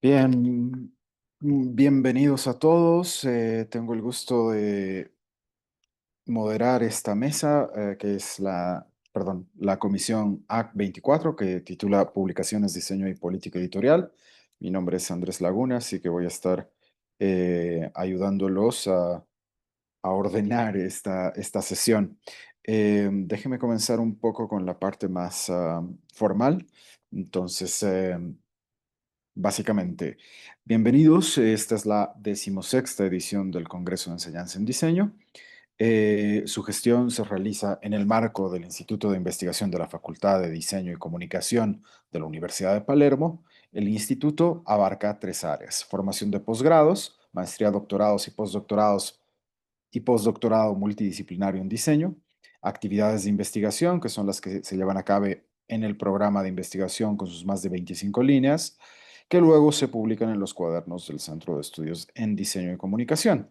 Bien, bienvenidos a todos. Tengo el gusto de moderar esta mesa, que es la comisión AC 24, que titula Publicaciones, Diseño y Política Editorial. Mi nombre es Andrés Laguna, así que voy a estar ayudándolos a ordenar esta sesión. Déjenme comenzar un poco con la parte más formal. Entonces, básicamente, bienvenidos. Esta es la decimosexta edición del Congreso de Enseñanza en Diseño. Su gestión se realiza en el marco del Instituto de Investigación de la Facultad de Diseño y Comunicación de la Universidad de Palermo. El instituto abarca tres áreas: formación de posgrados, maestría, doctorados y postdoctorado multidisciplinario en diseño, actividades de investigación, que son las que se llevan a cabo en el programa de investigación con sus más de 25 líneas, que luego se publican en los cuadernos del Centro de Estudios en Diseño y Comunicación.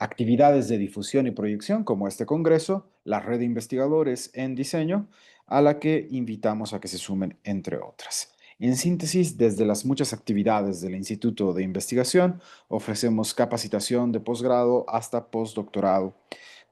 Actividades de difusión y proyección, como este congreso, la red de investigadores en diseño, a la que invitamos a que se sumen, entre otras. En síntesis, desde las muchas actividades del Instituto de Investigación, ofrecemos capacitación de posgrado hasta postdoctorado,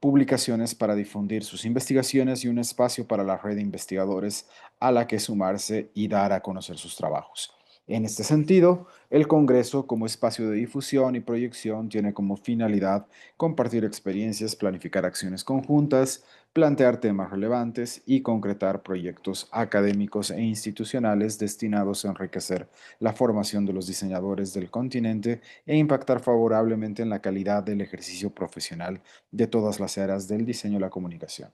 publicaciones para difundir sus investigaciones y un espacio para la red de investigadores a la que sumarse y dar a conocer sus trabajos. En este sentido, el Congreso, como espacio de difusión y proyección, tiene como finalidad compartir experiencias, planificar acciones conjuntas, plantear temas relevantes y concretar proyectos académicos e institucionales destinados a enriquecer la formación de los diseñadores del continente e impactar favorablemente en la calidad del ejercicio profesional de todas las eras del diseño y la comunicación.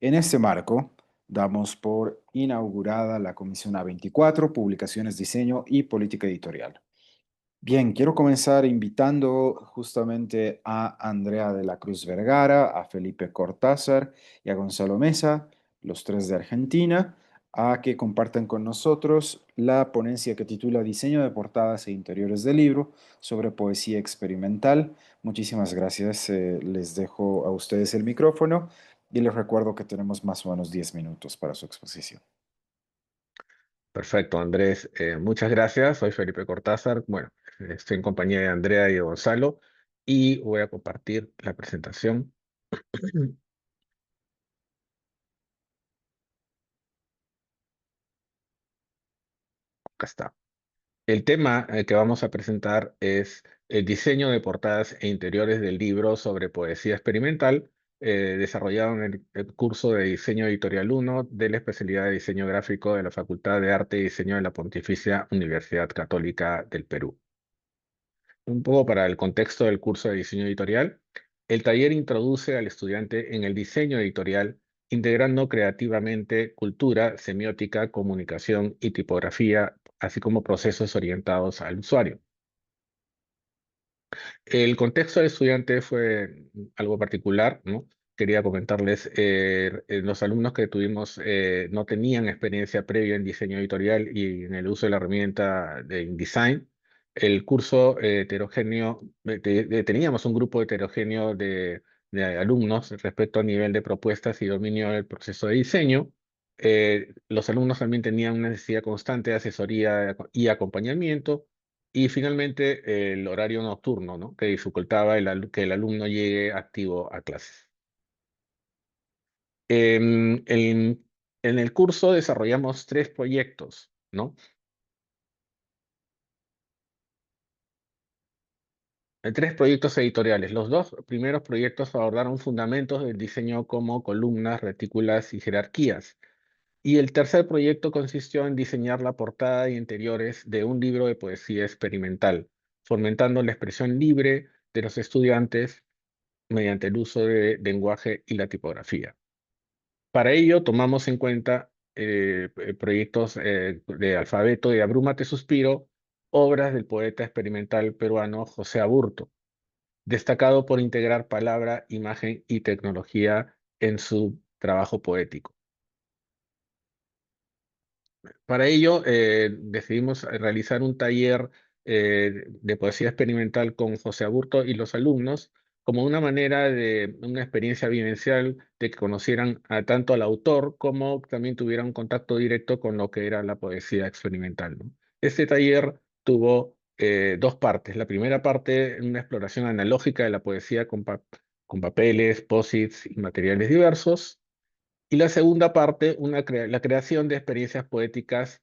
En este marco, damos por inaugurada la Comisión A24, Publicaciones, Diseño y Política Editorial. Bien, quiero comenzar invitando justamente a Andrea de la Cruz Vergara, a Felipe Cortázar y a Gonzalo Mesa, los tres de Argentina, a que compartan con nosotros la ponencia que titula Diseño de portadas e interiores del libro sobre poesía experimental. Muchísimas gracias. Les dejo a ustedes el micrófono y les recuerdo que tenemos más o menos 10 minutos para su exposición. Perfecto, Andrés. Muchas gracias. Soy Felipe Cortázar. Bueno, estoy en compañía de Andrea y de Gonzalo y voy a compartir la presentación. Acá está. El tema que vamos a presentar es el diseño de portadas e interiores del libro sobre poesía experimental, desarrollado en el curso de Diseño Editorial 1 de la especialidad de Diseño Gráfico de la Facultad de Arte y Diseño de la Pontificia Universidad Católica del Perú. Un poco para el contexto del curso de diseño editorial, el taller introduce al estudiante en el diseño editorial, integrando creativamente cultura, semiótica, comunicación y tipografía, así como procesos orientados al usuario. El contexto del estudiante fue algo particular, ¿no? Quería comentarles, los alumnos que tuvimos no tenían experiencia previa en diseño editorial y en el uso de la herramienta de InDesign. El curso heterogéneo, teníamos un grupo heterogéneo de alumnos respecto al nivel de propuestas y dominio del proceso de diseño. Los alumnos también tenían una necesidad constante de asesoría y acompañamiento. Y finalmente, el horario nocturno, ¿no? Que dificultaba que el alumno llegue activo a clases. En el curso desarrollamos tres proyectos, ¿no? Tres proyectos editoriales. Los dos primeros proyectos abordaron fundamentos del diseño como columnas, retículas y jerarquías. Y el tercer proyecto consistió en diseñar la portada y interiores de un libro de poesía experimental, fomentando la expresión libre de los estudiantes mediante el uso de lenguaje y la tipografía. Para ello, tomamos en cuenta proyectos de Alfabeto y Abrúmate Suspiro, obras del poeta experimental peruano José Aburto, destacado por integrar palabra, imagen y tecnología en su trabajo poético. Para ello, decidimos realizar un taller de poesía experimental con José Aburto y los alumnos, como una manera de una experiencia vivencial de que conocieran tanto al autor como también tuvieran un contacto directo con lo que era la poesía experimental, ¿no? Este taller tuvo dos partes. La primera parte, una exploración analógica de la poesía con papeles, posits y materiales diversos. Y la segunda parte, la creación de experiencias poéticas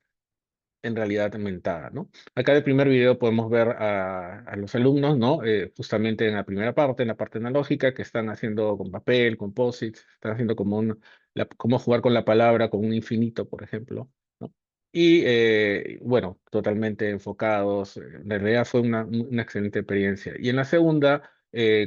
en realidad aumentada, ¿no? Acá en el primer video podemos ver a los alumnos, ¿no? Justamente en la primera parte, en la parte analógica, que están haciendo con papel, con posits, están haciendo como cómo jugar con la palabra, con un infinito, por ejemplo, ¿no? Y bueno, totalmente enfocados. En realidad fue una excelente experiencia. Y en la segunda,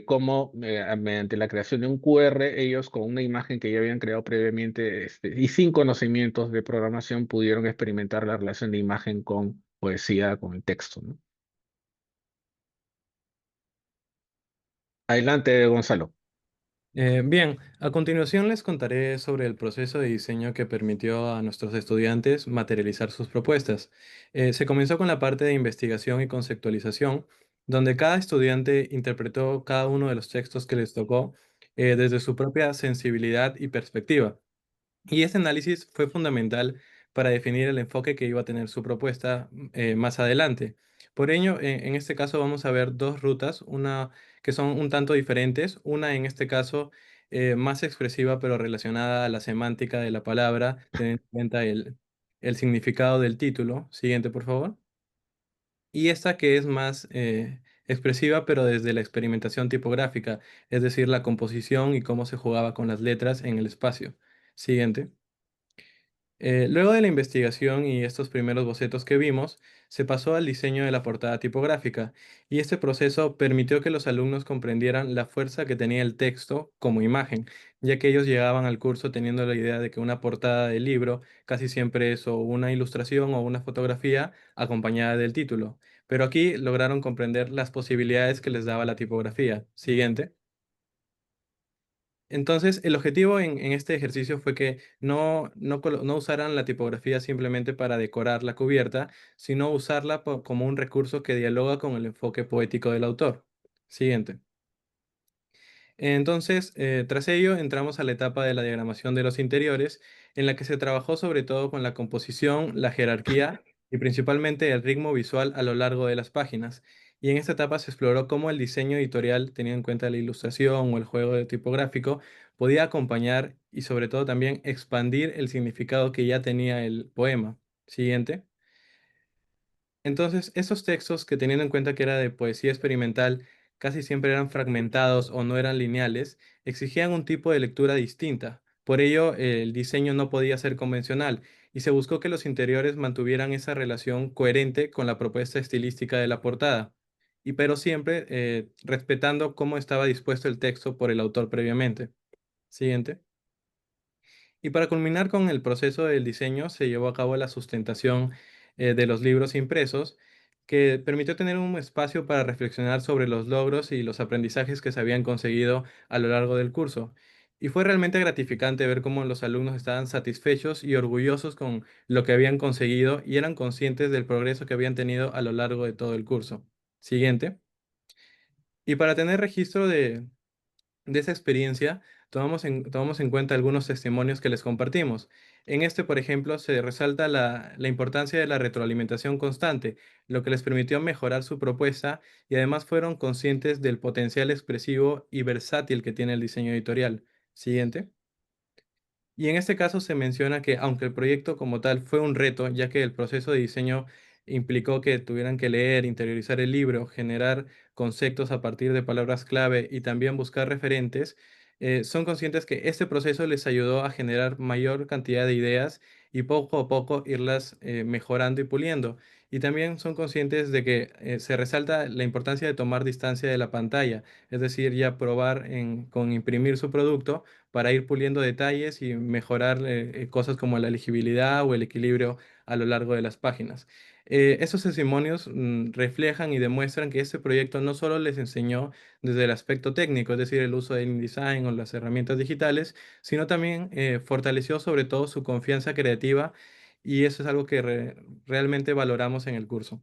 cómo mediante la creación de un QR, ellos con una imagen que ya habían creado previamente y sin conocimientos de programación pudieron experimentar la relación de imagen con poesía, con el texto, ¿no? Adelante, Gonzalo. Bien, a continuación les contaré sobre el proceso de diseño que permitió a nuestros estudiantes materializar sus propuestas. Se comenzó con la parte de investigación y conceptualización, donde cada estudiante interpretó cada uno de los textos que les tocó desde su propia sensibilidad y perspectiva. Y este análisis fue fundamental para definir el enfoque que iba a tener su propuesta más adelante. Por ello, en este caso vamos a ver dos rutas, una que son un tanto diferentes, una en este caso más expresiva pero relacionada a la semántica de la palabra, teniendo en cuenta el significado del título. Siguiente, por favor. Y esta que es más expresiva pero desde la experimentación tipográfica, es decir, la composición y cómo se jugaba con las letras en el espacio. Siguiente. Luego de la investigación y estos primeros bocetos que vimos, se pasó al diseño de la portada tipográfica, y este proceso permitió que los alumnos comprendieran la fuerza que tenía el texto como imagen, ya que ellos llegaban al curso teniendo la idea de que una portada de libro casi siempre es o una ilustración o una fotografía acompañada del título, pero aquí lograron comprender las posibilidades que les daba la tipografía. Siguiente. Entonces, el objetivo en este ejercicio fue que no usaran la tipografía simplemente para decorar la cubierta, sino usarla como un recurso que dialoga con el enfoque poético del autor. Siguiente. Entonces, tras ello, entramos a la etapa de la diagramación de los interiores, en la que se trabajó sobre todo con la composición, la jerarquía y principalmente el ritmo visual a lo largo de las páginas. Y en esta etapa se exploró cómo el diseño editorial, teniendo en cuenta la ilustración o el juego de tipográfico, podía acompañar y sobre todo también expandir el significado que ya tenía el poema. Siguiente. Entonces, esos textos que teniendo en cuenta que era de poesía experimental, casi siempre eran fragmentados o no eran lineales, exigían un tipo de lectura distinta. Por ello, el diseño no podía ser convencional y se buscó que los interiores mantuvieran esa relación coherente con la propuesta estilística de la portada, y pero siempre respetando cómo estaba dispuesto el texto por el autor previamente. Siguiente. Y para culminar con el proceso del diseño, se llevó a cabo la sustentación de los libros impresos, que permitió tener un espacio para reflexionar sobre los logros y los aprendizajes que se habían conseguido a lo largo del curso. Y fue realmente gratificante ver cómo los alumnos estaban satisfechos y orgullosos con lo que habían conseguido y eran conscientes del progreso que habían tenido a lo largo de todo el curso. Siguiente. Y para tener registro de esa experiencia, tomamos en cuenta algunos testimonios que les compartimos. En este, por ejemplo, se resalta la importancia de la retroalimentación constante, lo que les permitió mejorar su propuesta y además fueron conscientes del potencial expresivo y versátil que tiene el diseño editorial. Siguiente. Y en este caso se menciona que aunque el proyecto como tal fue un reto, ya que el proceso de diseño implicó que tuvieran que leer, interiorizar el libro, generar conceptos a partir de palabras clave y también buscar referentes, son conscientes que este proceso les ayudó a generar mayor cantidad de ideas y poco a poco irlas mejorando y puliendo. Y también son conscientes de que se resalta la importancia de tomar distancia de la pantalla, es decir, ya probar con imprimir su producto para ir puliendo detalles y mejorar cosas como la legibilidad o el equilibrio a lo largo de las páginas. Estos testimonios reflejan y demuestran que este proyecto no solo les enseñó desde el aspecto técnico, es decir, el uso del InDesign o las herramientas digitales, sino también fortaleció sobre todo su confianza creativa, y eso es algo que realmente valoramos en el curso.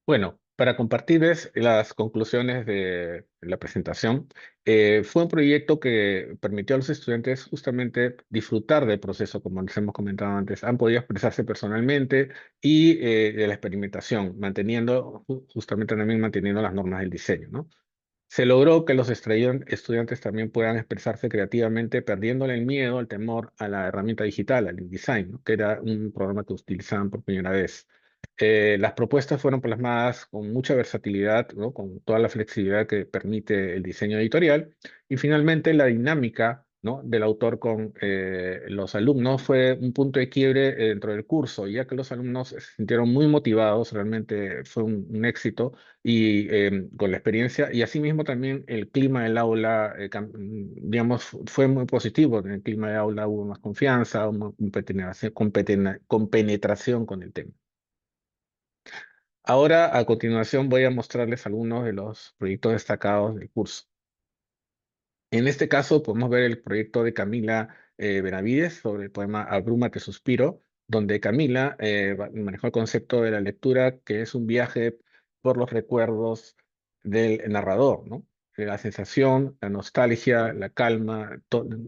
Bueno, Para compartirles las conclusiones de la presentación, fue un proyecto que permitió a los estudiantes justamente disfrutar del proceso, como les hemos comentado antes. Han podido expresarse personalmente y de la experimentación, justamente también manteniendo las normas del diseño, ¿no? Se logró que los estudiantes también puedan expresarse creativamente, perdiéndole el miedo, el temor a la herramienta digital, al InDesign, ¿no? Que era un programa que utilizaban por primera vez. Las propuestas fueron plasmadas con mucha versatilidad, ¿no? Con toda la flexibilidad que permite el diseño editorial. Y finalmente la dinámica, ¿no? Del autor con los alumnos fue un punto de quiebre dentro del curso, ya que los alumnos se sintieron muy motivados, realmente fue un éxito y con la experiencia, y asimismo también el clima del aula, digamos, fue muy positivo. En el clima del aula hubo más confianza, una compenetración con el tema. Ahora, a continuación, voy a mostrarles algunos de los proyectos destacados del curso. En este caso, podemos ver el proyecto de Camila Benavides sobre el poema Abrúmate, suspiro, donde Camila manejó el concepto de la lectura, que es un viaje por los recuerdos del narrador, ¿no? La sensación, la nostalgia, la calma,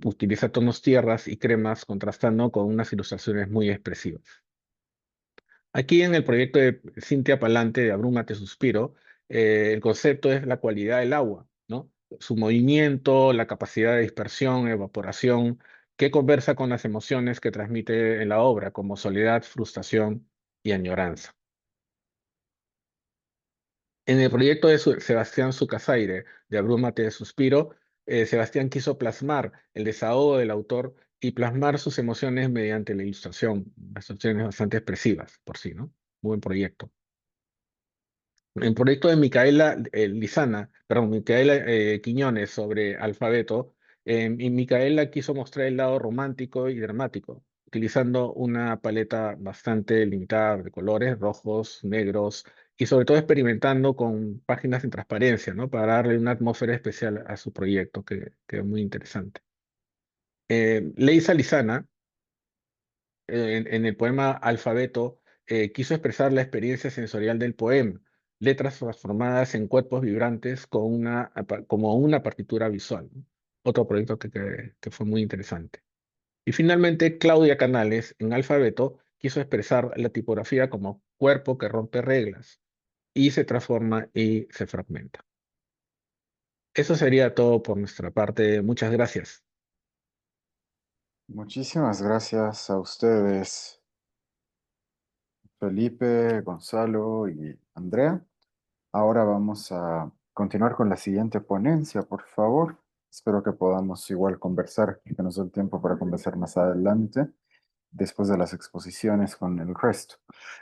utiliza tonos tierras y cremas, contrastando con unas ilustraciones muy expresivas. Aquí en el proyecto de Cintia Palante de Abrúmate, suspiro, el concepto es la cualidad del agua, ¿no? Su movimiento, la capacidad de dispersión, evaporación, que conversa con las emociones que transmite en la obra, como soledad, frustración y añoranza. En el proyecto de Sebastián Sucasaire, de Abrúmate, suspiro, Sebastián quiso plasmar el desahogo del autor y plasmar sus emociones mediante la ilustración, ilustraciones bastante expresivas por sí, ¿no? Muy buen proyecto. El proyecto de Micaela Micaela Quiñones sobre alfabeto, y Micaela quiso mostrar el lado romántico y dramático, utilizando una paleta bastante limitada de colores, rojos, negros, y sobre todo experimentando con páginas en transparencia, ¿no? Para darle una atmósfera especial a su proyecto, que es muy interesante. Leisa Lizana, en el poema Alfabeto, quiso expresar la experiencia sensorial del poema, letras transformadas en cuerpos vibrantes como una partitura visual, ¿no? Otro proyecto que fue muy interesante. Y finalmente, Claudia Canales, en Alfabeto, quiso expresar la tipografía como cuerpo que rompe reglas y se transforma y se fragmenta. Eso sería todo por nuestra parte. Muchas gracias. Muchísimas gracias a ustedes, Felipe, Gonzalo y Andrea. Ahora vamos a continuar con la siguiente ponencia, por favor. Espero que podamos igual conversar, que nos dé el tiempo para conversar más adelante, después de las exposiciones con el resto.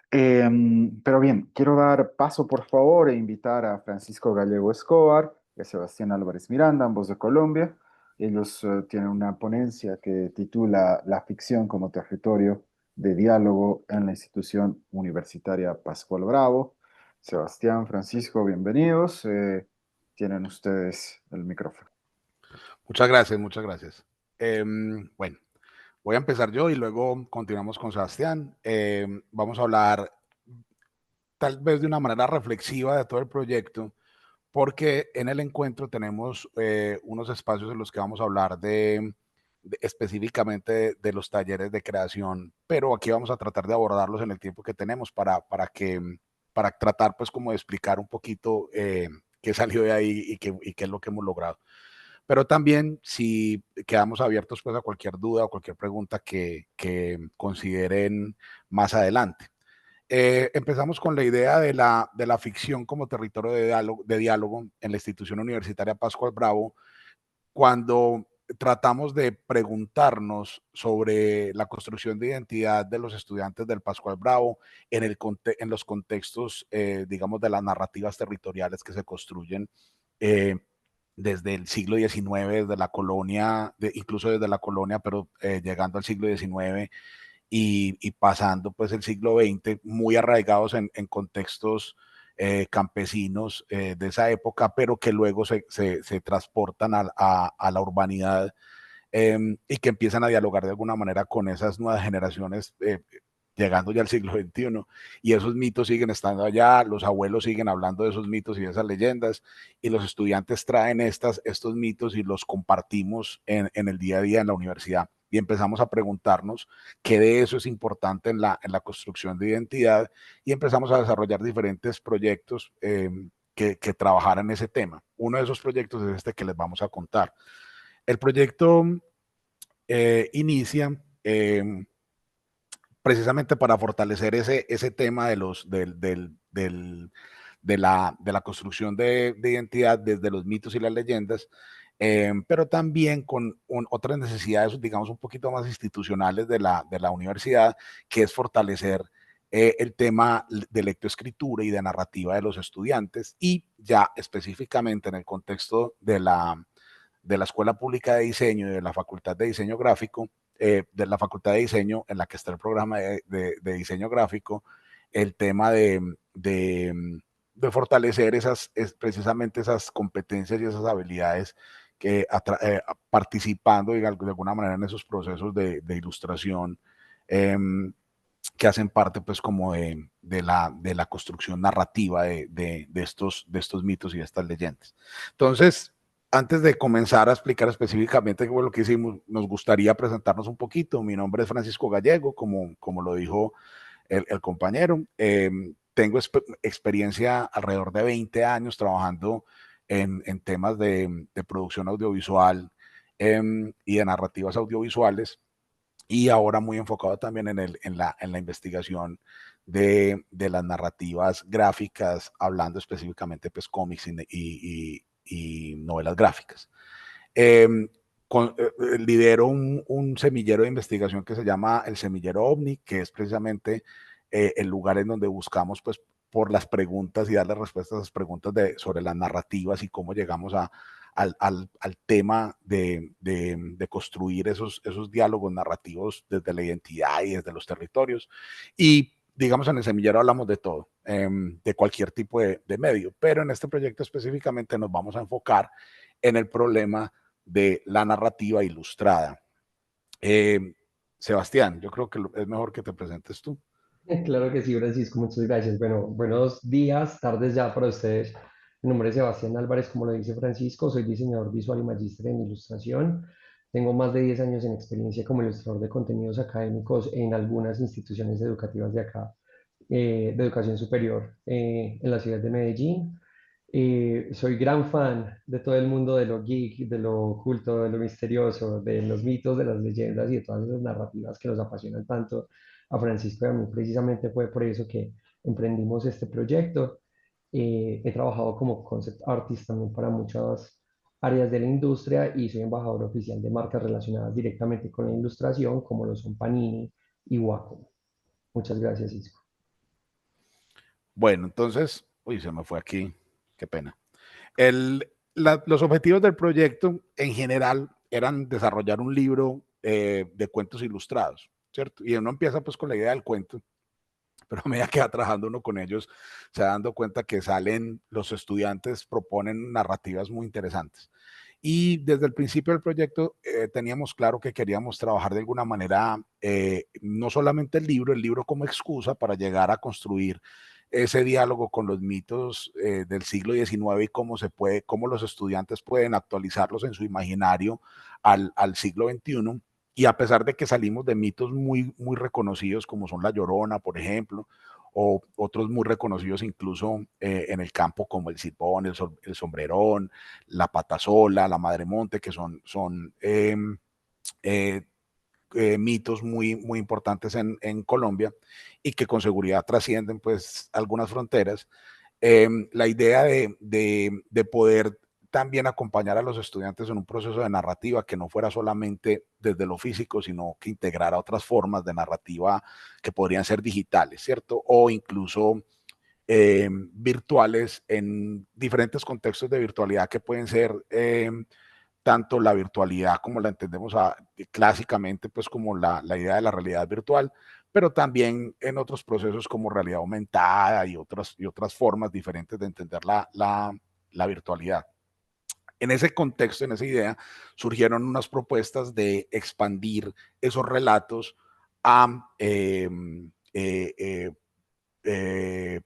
Pero bien, quiero dar paso, por favor, e invitar a Francisco Gallego Escobar y a Sebastián Álvarez Miranda, ambos de Colombia. Ellos tienen una ponencia que titula La ficción como territorio de diálogo en la institución universitaria Pascual Bravo. Sebastián, Francisco, bienvenidos. Tienen ustedes el micrófono. Muchas gracias, muchas gracias. Bueno, voy a empezar yo y luego continuamos con Sebastián. Vamos a hablar tal vez de una manera reflexiva de todo el proyecto, porque en el encuentro tenemos unos espacios en los que vamos a hablar específicamente de los talleres de creación, pero aquí vamos a tratar de abordarlos en el tiempo que tenemos para tratar pues como de explicar un poquito qué salió de ahí y qué es lo que hemos logrado. Pero también si quedamos abiertos pues a cualquier duda o cualquier pregunta que consideren más adelante. Empezamos con la idea de la ficción como territorio de diálogo en la institución universitaria Pascual Bravo, cuando tratamos de preguntarnos sobre la construcción de identidad de los estudiantes del Pascual Bravo en los contextos, digamos, de las narrativas territoriales que se construyen eh, desde el siglo XIX, desde la colonia, incluso desde la colonia, pero llegando al siglo XIX y pasando pues el siglo XX, muy arraigados en contextos campesinos de esa época, pero que luego se transportan a la urbanidad y que empiezan a dialogar de alguna manera con esas nuevas generaciones llegando ya al siglo XXI, y esos mitos siguen estando allá, los abuelos siguen hablando de esos mitos y de esas leyendas, y los estudiantes traen estos mitos y los compartimos en el día a día en la universidad. Y empezamos a preguntarnos qué de eso es importante en la construcción de identidad, y empezamos a desarrollar diferentes proyectos que trabajaran ese tema. Uno de esos proyectos es este que les vamos a contar. El proyecto inicia precisamente para fortalecer ese tema de la construcción de identidad desde los mitos y las leyendas, pero también con otras necesidades, digamos, un poquito más institucionales de la universidad, que es fortalecer el tema de lectoescritura y de narrativa de los estudiantes, y ya específicamente en el contexto de la Escuela Pública de Diseño y de la Facultad de Diseño Gráfico, de la Facultad de Diseño, en la que está el programa de diseño gráfico, el tema de fortalecer precisamente esas competencias y esas habilidades que participando de alguna manera en esos procesos de ilustración, que hacen parte pues como de la construcción narrativa de estos mitos y de estas leyendas. Entonces, antes de comenzar a explicar específicamente qué fue lo que hicimos, nos gustaría presentarnos un poquito. Mi nombre es Francisco Gallego, como lo dijo el compañero. Tengo experiencia alrededor de 20 años trabajando en temas de producción audiovisual y de narrativas audiovisuales, y ahora muy enfocado también en la investigación de las narrativas gráficas, hablando específicamente pues cómics y novelas gráficas. Lidero un semillero de investigación que se llama el Semillero OVNI, que es precisamente el lugar en donde buscamos pues por las preguntas y darle respuestas a esas preguntas sobre las narrativas y cómo llegamos al tema de construir esos diálogos narrativos desde la identidad y desde los territorios. Y digamos, en el semillero hablamos de todo, de cualquier tipo de medio, pero en este proyecto específicamente nos vamos a enfocar en el problema de la narrativa ilustrada. Sebastián, yo creo que es mejor que te presentes tú. Claro que sí, Francisco, muchas gracias. Bueno, buenos días, tardes ya para ustedes. Mi nombre es Sebastián Álvarez, como lo dice Francisco, soy diseñador visual y magíster en ilustración. Tengo más de 10 años en experiencia como ilustrador de contenidos académicos en algunas instituciones educativas de acá, de educación superior, en la ciudad de Medellín. Soy gran fan de todo el mundo de lo geek, de lo oculto, de lo misterioso, de los mitos, de las leyendas y de todas esas narrativas que nos apasionan tanto a Francisco y a mí. Precisamente fue por eso que emprendimos este proyecto. He trabajado como concept artist también para muchas áreas de la industria y soy embajador oficial de marcas relacionadas directamente con la ilustración, como lo son Panini y Wacom. Muchas gracias, Isco. Bueno, entonces, uy, se me fue aquí, qué pena. Los objetivos del proyecto en general eran desarrollar un libro de cuentos ilustrados, ¿cierto? Y uno empieza pues con la idea del cuento, pero a medida que va trabajando uno con ellos, se va dando cuenta que los estudiantes proponen narrativas muy interesantes. Y desde el principio del proyecto teníamos claro que queríamos trabajar de alguna manera, no solamente el libro como excusa para llegar a construir ese diálogo con los mitos del siglo XIX y cómo los estudiantes pueden actualizarlos en su imaginario al siglo XXI. Y a pesar de que salimos de mitos muy, muy reconocidos, como son La Llorona, por ejemplo, o otros muy reconocidos incluso en el campo, como el Silbón, el Sombrerón, la Patasola, la Madre Monte, que son mitos muy, muy importantes en Colombia y que con seguridad trascienden pues algunas fronteras. La idea de poder también acompañar a los estudiantes en un proceso de narrativa que no fuera solamente desde lo físico, sino que integrara otras formas de narrativa que podrían ser digitales, ¿cierto? O incluso virtuales, en diferentes contextos de virtualidad que pueden ser tanto la virtualidad como la entendemos clásicamente, pues como la idea de la realidad virtual, pero también en otros procesos como realidad aumentada y otras formas diferentes de entender la virtualidad. En ese contexto, en esa idea, surgieron unas propuestas de expandir esos relatos a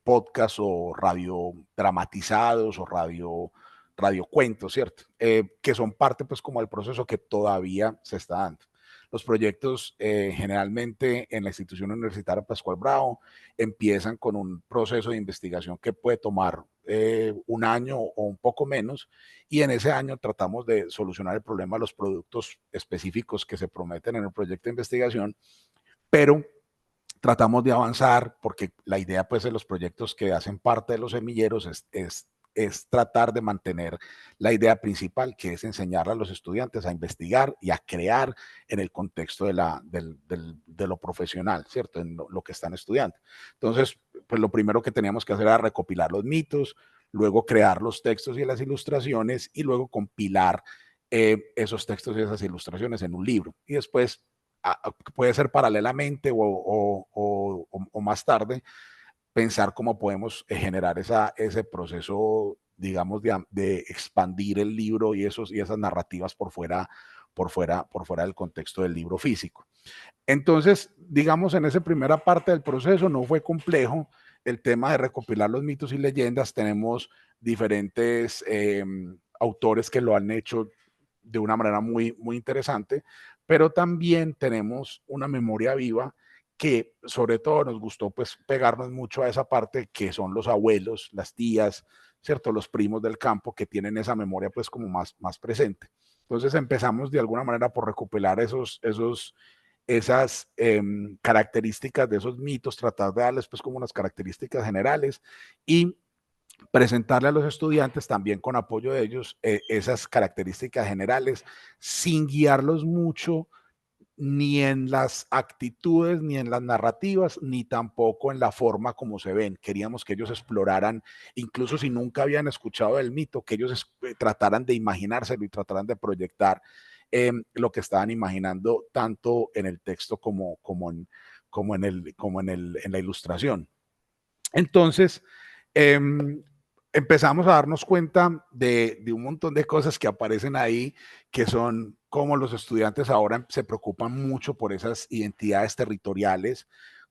podcast o radio dramatizados o radiocuentos, ¿cierto? Que son parte pues como del proceso que todavía se está dando. Los proyectos generalmente en la institución universitaria Pascual Bravo empiezan con un proceso de investigación que puede tomar un año o un poco menos, y en ese año tratamos de solucionar el problema de los productos específicos que se prometen en el proyecto de investigación, pero tratamos de avanzar porque la idea pues de los proyectos que hacen parte de los semilleros es tratar de mantener la idea principal, que es enseñar a los estudiantes a investigar y a crear en el contexto de lo profesional, ¿cierto? En lo que están estudiando. Entonces, pues lo primero que teníamos que hacer era recopilar los mitos, luego crear los textos y las ilustraciones y luego compilar esos textos y esas ilustraciones en un libro. Y después puede ser paralelamente o más tarde, pensar cómo podemos generar ese proceso, digamos, de expandir el libro y esas narrativas por fuera del contexto del libro físico. Entonces, digamos, en esa primera parte del proceso no fue complejo el tema de recopilar los mitos y leyendas. Tenemos diferentes autores que lo han hecho de una manera muy, muy interesante, pero también tenemos una memoria viva que sobre todo nos gustó pues pegarnos mucho a esa parte que son los abuelos, las tías, ¿cierto? Los primos del campo que tienen esa memoria pues como más presente. Entonces empezamos de alguna manera por recopilar esas características de esos mitos, tratar de darles pues como unas características generales y presentarle a los estudiantes también con apoyo de ellos esas características generales sin guiarlos mucho ni en las actitudes, ni en las narrativas, ni tampoco en la forma como se ven. Queríamos que ellos exploraran, incluso si nunca habían escuchado del mito, que ellos trataran de imaginárselo y trataran de proyectar lo que estaban imaginando tanto en el texto como en la ilustración. Entonces, empezamos a darnos cuenta de un montón de cosas que aparecen ahí, que son como los estudiantes ahora se preocupan mucho por esas identidades territoriales,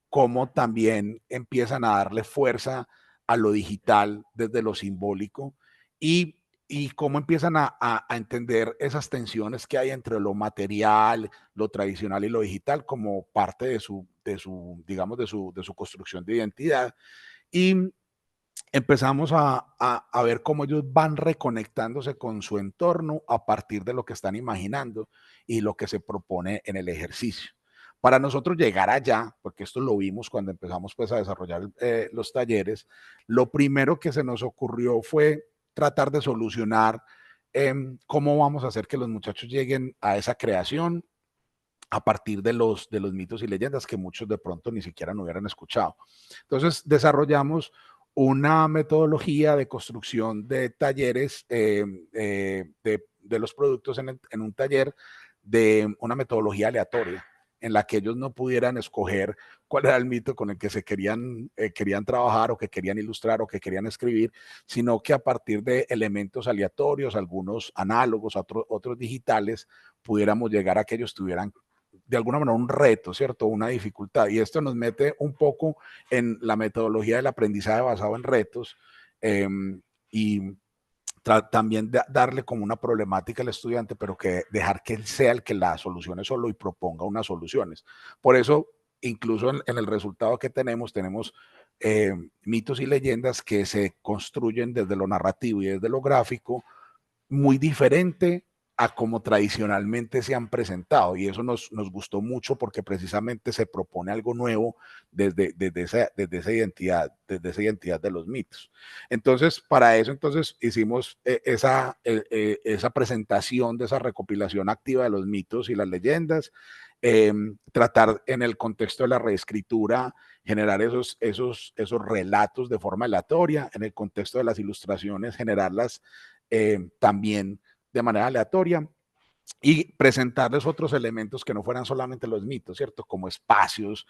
cómo también empiezan a darle fuerza a lo digital desde lo simbólico y cómo empiezan a entender esas tensiones que hay entre lo material, lo tradicional y lo digital como parte de su construcción de identidad. Y empezamos a ver cómo ellos van reconectándose con su entorno a partir de lo que están imaginando y lo que se propone en el ejercicio. Para nosotros llegar allá, porque esto lo vimos cuando empezamos pues a desarrollar los talleres, lo primero que se nos ocurrió fue tratar de solucionar cómo vamos a hacer que los muchachos lleguen a esa creación a partir de los mitos y leyendas que muchos de pronto ni siquiera no hubieran escuchado. Entonces desarrollamos una metodología de construcción de talleres de los productos en un taller, de una metodología aleatoria en la que ellos no pudieran escoger cuál era el mito con el que se querían trabajar o que querían ilustrar o que querían escribir, sino que a partir de elementos aleatorios, algunos análogos, otros digitales, pudiéramos llegar a que ellos tuvieran de alguna manera un reto, ¿cierto? Una dificultad. Y esto nos mete un poco en la metodología del aprendizaje basado en retos y también darle como una problemática al estudiante, pero que dejar que él sea el que la solucione solo y proponga unas soluciones. Por eso, incluso en el resultado que tenemos mitos y leyendas que se construyen desde lo narrativo y desde lo gráfico, muy diferente a como tradicionalmente se han presentado, y eso nos gustó mucho porque precisamente se propone algo nuevo desde esa identidad de los mitos. Entonces, para eso hicimos esa presentación de esa recopilación activa de los mitos y las leyendas, tratar en el contexto de la reescritura, generar esos relatos de forma aleatoria, en el contexto de las ilustraciones, generarlas también de manera aleatoria y presentarles otros elementos que no fueran solamente los mitos, ¿cierto? Como espacios,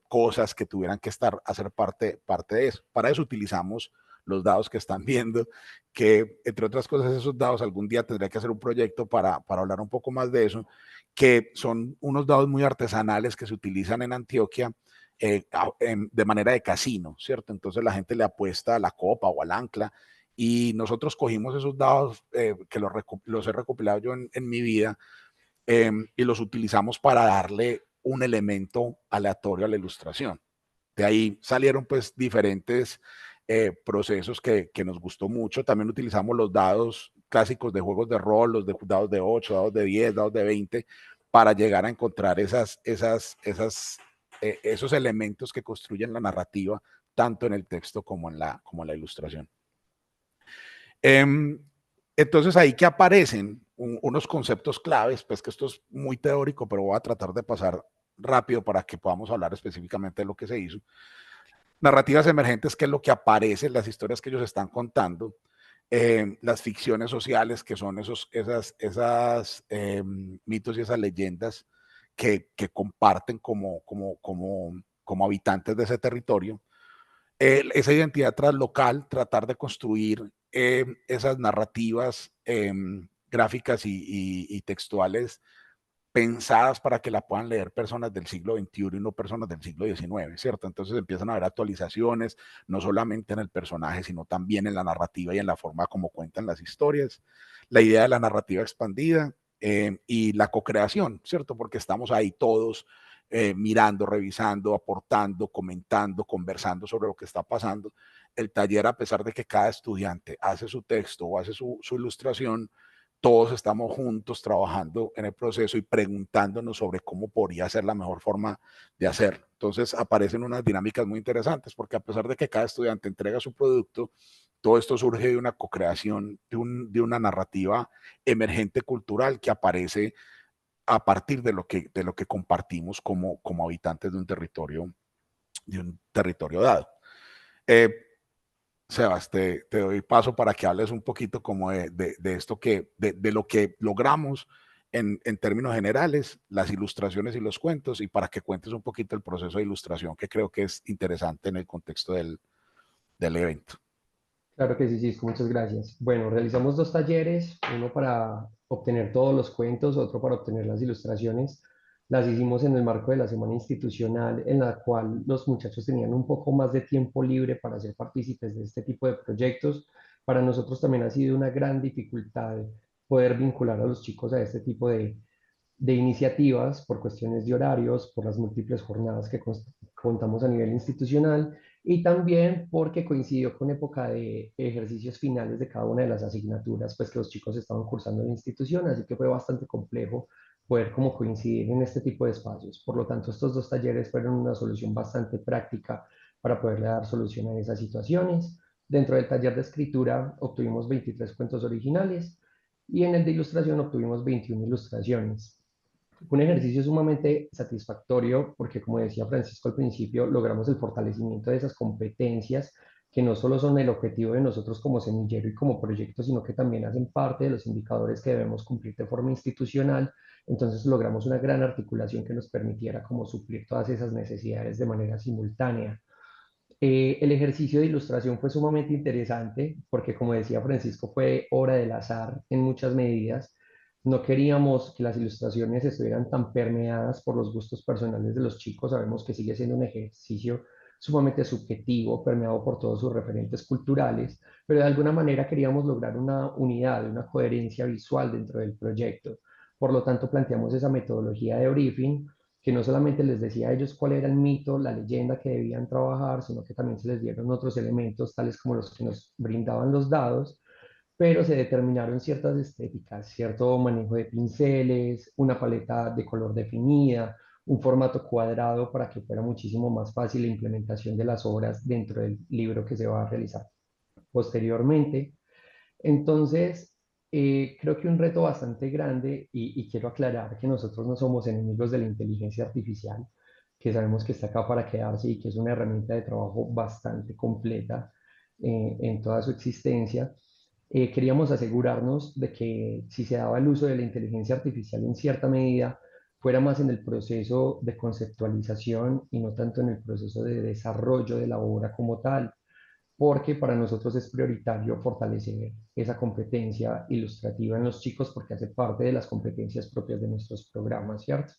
cosas que tuvieran que hacer parte de eso. Para eso utilizamos los dados que están viendo, que entre otras cosas esos dados algún día tendría que hacer un proyecto para hablar un poco más de eso, que son unos dados muy artesanales que se utilizan en Antioquia de manera de casino, ¿cierto? Entonces la gente le apuesta a la copa o al ancla, y nosotros cogimos esos dados que los he recopilado yo en mi vida, y los utilizamos para darle un elemento aleatorio a la ilustración. De ahí salieron pues diferentes procesos que nos gustó mucho. También utilizamos los dados clásicos de juegos de rol, los de dados de 8, dados de 10, dados de 20, para llegar a encontrar esos elementos que construyen la narrativa, tanto en el texto como en la ilustración. Entonces ahí que aparecen unos conceptos claves, pues que esto es muy teórico, pero voy a tratar de pasar rápido para que podamos hablar específicamente de lo que se hizo. Narrativas emergentes, que es lo que aparece en las historias que ellos están contando. Las ficciones sociales, que son esos mitos y esas leyendas que comparten como habitantes de ese territorio. Esa identidad translocal, tratar de construir esas narrativas gráficas y textuales pensadas para que la puedan leer personas del siglo XXI y no personas del siglo XIX, ¿cierto? Entonces empiezan a haber actualizaciones, no solamente en el personaje, sino también en la narrativa y en la forma como cuentan las historias. La idea de la narrativa expandida y la co-creación, ¿cierto? Porque estamos ahí todos mirando, revisando, aportando, comentando, conversando sobre lo que está pasando. El taller, a pesar de que cada estudiante hace su texto o hace su ilustración, todos estamos juntos trabajando en el proceso y preguntándonos sobre cómo podría ser la mejor forma de hacerlo. Entonces aparecen unas dinámicas muy interesantes, porque a pesar de que cada estudiante entrega su producto, todo esto surge de una co-creación, de una narrativa emergente cultural que aparece a partir de lo que compartimos como habitantes de un territorio dado. Sebas, te doy paso para que hables un poquito como de esto de lo que logramos en términos generales, las ilustraciones y los cuentos, y para que cuentes un poquito el proceso de ilustración, que creo que es interesante en el contexto del evento. Claro que sí, Cisco, muchas gracias. Bueno, realizamos dos talleres, uno para obtener todos los cuentos, otro para obtener las ilustraciones. Las hicimos en el marco de la semana institucional, en la cual los muchachos tenían un poco más de tiempo libre para ser partícipes de este tipo de proyectos. Para nosotros también ha sido una gran dificultad poder vincular a los chicos a este tipo de iniciativas por cuestiones de horarios, por las múltiples jornadas que contamos a nivel institucional, y también porque coincidió con época de ejercicios finales de cada una de las asignaturas, pues que los chicos estaban cursando en la institución, así que fue bastante complejo poder como coincidir en este tipo de espacios. Por lo tanto, estos dos talleres fueron una solución bastante práctica para poderle dar solución a esas situaciones. Dentro del taller de escritura obtuvimos 23 cuentos originales y en el de ilustración obtuvimos 21 ilustraciones. Un ejercicio sumamente satisfactorio porque, como decía Francisco al principio, logramos el fortalecimiento de esas competencias que no solo son el objetivo de nosotros como semillero y como proyecto, sino que también hacen parte de los indicadores que debemos cumplir de forma institucional. Entonces logramos una gran articulación que nos permitiera como suplir todas esas necesidades de manera simultánea. El ejercicio de ilustración fue sumamente interesante porque, como decía Francisco, fue obra del azar en muchas medidas. No queríamos que las ilustraciones estuvieran tan permeadas por los gustos personales de los chicos. Sabemos que sigue siendo un ejercicio sumamente subjetivo, permeado por todos sus referentes culturales, pero de alguna manera queríamos lograr una unidad, una coherencia visual dentro del proyecto. Por lo tanto, planteamos esa metodología de briefing que no solamente les decía a ellos cuál era el mito, la leyenda que debían trabajar, sino que también se les dieron otros elementos, tales como los que nos brindaban los dados, pero se determinaron ciertas estéticas, cierto manejo de pinceles, una paleta de color definida, un formato cuadrado para que fuera muchísimo más fácil la implementación de las obras dentro del libro que se va a realizar posteriormente. Entonces, creo que un reto bastante grande, y quiero aclarar que nosotros no somos enemigos de la inteligencia artificial, que sabemos que está acá para quedarse y que es una herramienta de trabajo bastante completa en toda su existencia. Queríamos asegurarnos de que si se daba el uso de la inteligencia artificial en cierta medida, fuera más en el proceso de conceptualización y no tanto en el proceso de desarrollo de la obra como tal. porque para nosotros es prioritario fortalecer esa competencia ilustrativa en los chicos porque hace parte de las competencias propias de nuestros programas, ¿cierto?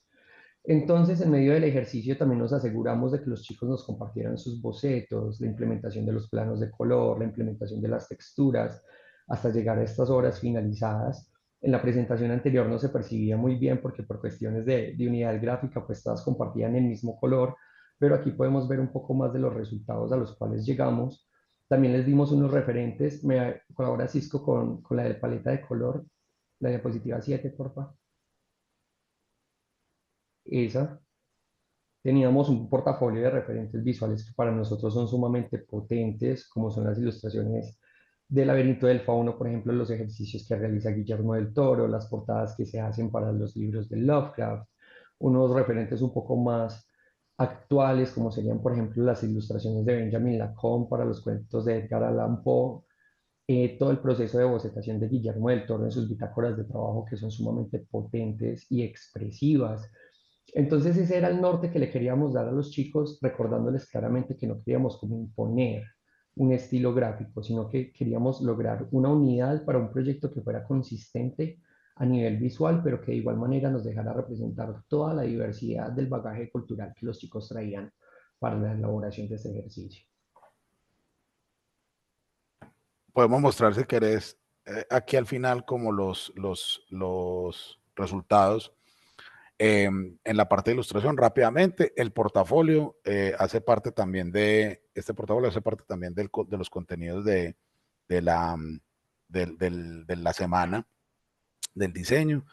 Entonces, en medio del ejercicio también nos aseguramos de que los chicos nos compartieran sus bocetos, la implementación de los planos de color, la implementación de las texturas, hasta llegar a estas horas finalizadas. En la presentación anterior no se percibía muy bien porque por cuestiones de unidad gráfica, pues todas compartían el mismo color, pero aquí podemos ver un poco más de los resultados a los cuales llegamos. También les dimos unos referentes. Me colabora Cisco con la de paleta de color, la diapositiva 7, por favor. Esa. Teníamos un portafolio de referentes visuales que para nosotros son sumamente potentes, como son las ilustraciones del Laberinto del Fauno, por ejemplo, los ejercicios que realiza Guillermo del Toro, las portadas que se hacen para los libros de Lovecraft, unos referentes un poco más actuales, como serían, por ejemplo, las ilustraciones de Benjamin Lacombe para los cuentos de Edgar Allan Poe, todo el proceso de bocetación de Guillermo del Toro en sus bitácoras de trabajo que son sumamente potentes y expresivas. Entonces ese era el norte que le queríamos dar a los chicos, recordándoles claramente que no queríamos como imponer un estilo gráfico, sino que queríamos lograr una unidad para un proyecto que fuera consistente a nivel visual, pero que de igual manera nos dejara representar toda la diversidad del bagaje cultural que los chicos traían para la elaboración de este ejercicio. Podemos mostrar, si querés, aquí al final como los resultados. En la parte de ilustración, rápidamente, el portafolio hace parte también de, este portafolio hace parte también de los contenidos de la semana del diseño.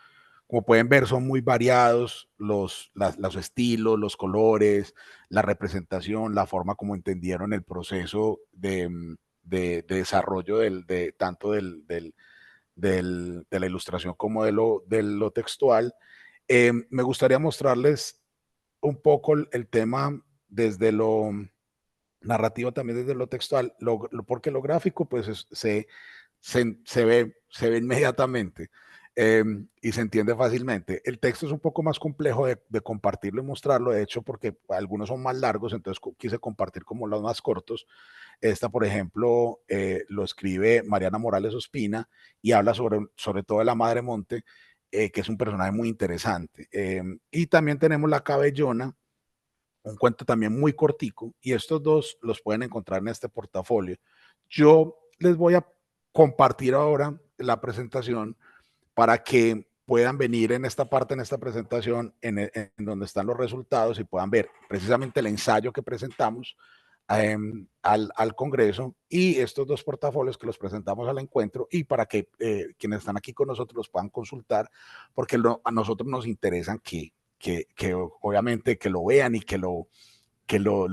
Como pueden ver, son muy variados los estilos, los colores, la representación, la forma como entendieron el proceso de desarrollo tanto de la ilustración como de lo textual. Me gustaría mostrarles un poco el tema desde lo narrativo, también desde lo textual, porque lo gráfico pues se ve inmediatamente y se entiende fácilmente. El texto es un poco más complejo de compartirlo y mostrarlo, de hecho, porque algunos son más largos, entonces quise compartir como los más cortos. Esta, por ejemplo, lo escribe Mariana Morales Ospina y habla sobre todo de la Madre Monte, que es un personaje muy interesante. Y también tenemos La Cabellona, un cuento también muy cortico, y estos dos los pueden encontrar en este portafolio. Yo les voy a compartir ahora la presentación para que puedan venir en esta parte, en esta presentación, en donde están los resultados y puedan ver precisamente el ensayo que presentamos al Congreso y estos dos portafolios que los presentamos al encuentro, y para que quienes están aquí con nosotros los puedan consultar, porque a nosotros nos interesan que obviamente que lo vean y que lo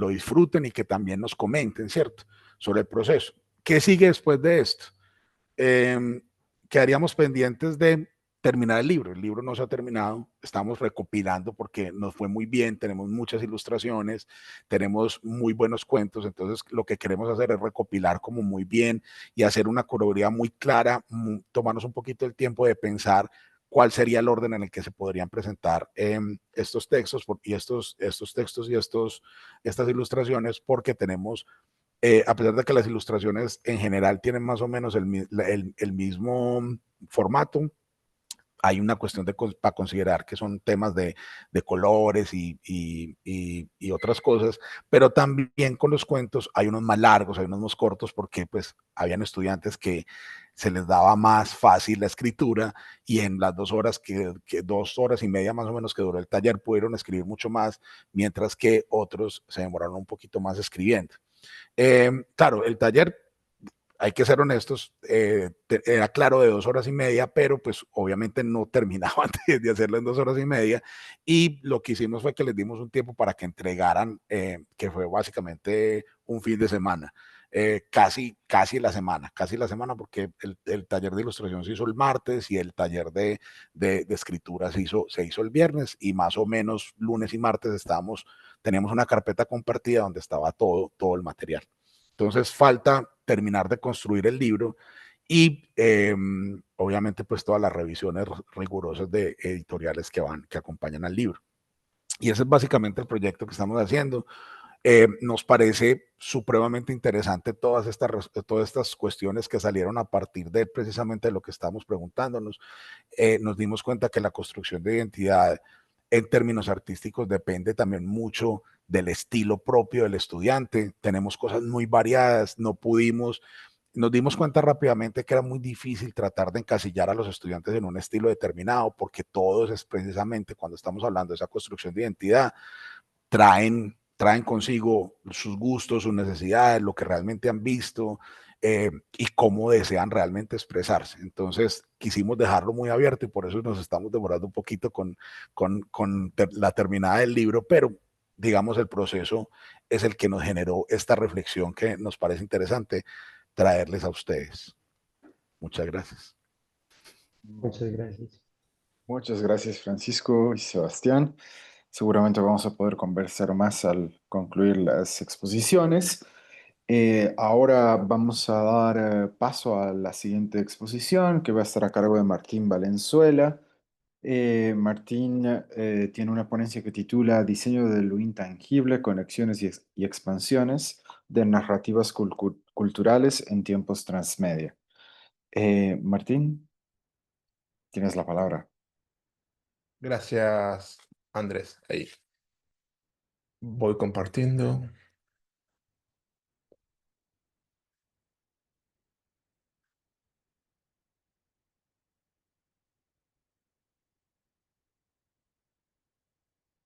disfruten y que también nos comenten, ¿cierto?, sobre el proceso. ¿Qué sigue después de esto? Quedaríamos pendientes de terminar el libro. El libro no se ha terminado, estamos recopilando porque nos fue muy bien, tenemos muchas ilustraciones, tenemos muy buenos cuentos, entonces lo que queremos hacer es recopilar como muy bien y hacer una curaduría muy clara, tomarnos un poquito el tiempo de pensar cuál sería el orden en el que se podrían presentar estos textos y estos textos y estas ilustraciones, porque tenemos, a pesar de que las ilustraciones en general tienen más o menos el mismo formato, hay una cuestión para considerar que son temas de colores y otras cosas, pero también con los cuentos hay unos más largos, hay unos más cortos, porque pues habían estudiantes que se les daba más fácil la escritura y en las 2 horas, 2 horas y media más o menos que duró el taller, pudieron escribir mucho más, mientras que otros se demoraron un poquito más escribiendo. Claro, el taller, hay que ser honestos, era claro de 2 horas y media, pero pues obviamente no terminaban de hacerlo en 2 horas y media, y lo que hicimos fue que les dimos un tiempo para que entregaran, que fue básicamente un fin de semana, casi la semana, porque el taller de ilustración se hizo el martes y el taller de escritura se hizo el viernes, y más o menos lunes y martes teníamos una carpeta compartida donde estaba todo el material. Entonces falta terminar de construir el libro y obviamente pues todas las revisiones rigurosas de editoriales que acompañan al libro. Y ese es básicamente el proyecto que estamos haciendo. Nos parece supremamente interesante todas estas cuestiones que salieron a partir de precisamente lo que estamos preguntándonos. Nos dimos cuenta que la construcción de identidad en términos artísticos depende también mucho del estilo propio del estudiante. Tenemos cosas muy variadas, nos dimos cuenta rápidamente que era muy difícil tratar de encasillar a los estudiantes en un estilo determinado, porque todos es precisamente cuando estamos hablando de esa construcción de identidad, traen consigo sus gustos, sus necesidades, lo que realmente han visto y cómo desean realmente expresarse. Entonces quisimos dejarlo muy abierto y por eso nos estamos demorando un poquito con la terminada del libro, pero digamos el proceso es el que nos generó esta reflexión que nos parece interesante traerles a ustedes. Muchas gracias. Muchas gracias. Muchas gracias, Francisco y Sebastián. Seguramente vamos a poder conversar más al concluir las exposiciones. Ahora vamos a dar paso a la siguiente exposición, que va a estar a cargo de Martín Valenzuela. Martín tiene una ponencia que titula Diseño de lo intangible, conexiones y expansiones de narrativas culturales en tiempos transmedia. Martín, tienes la palabra. Gracias, Andrés. Ahí voy compartiendo.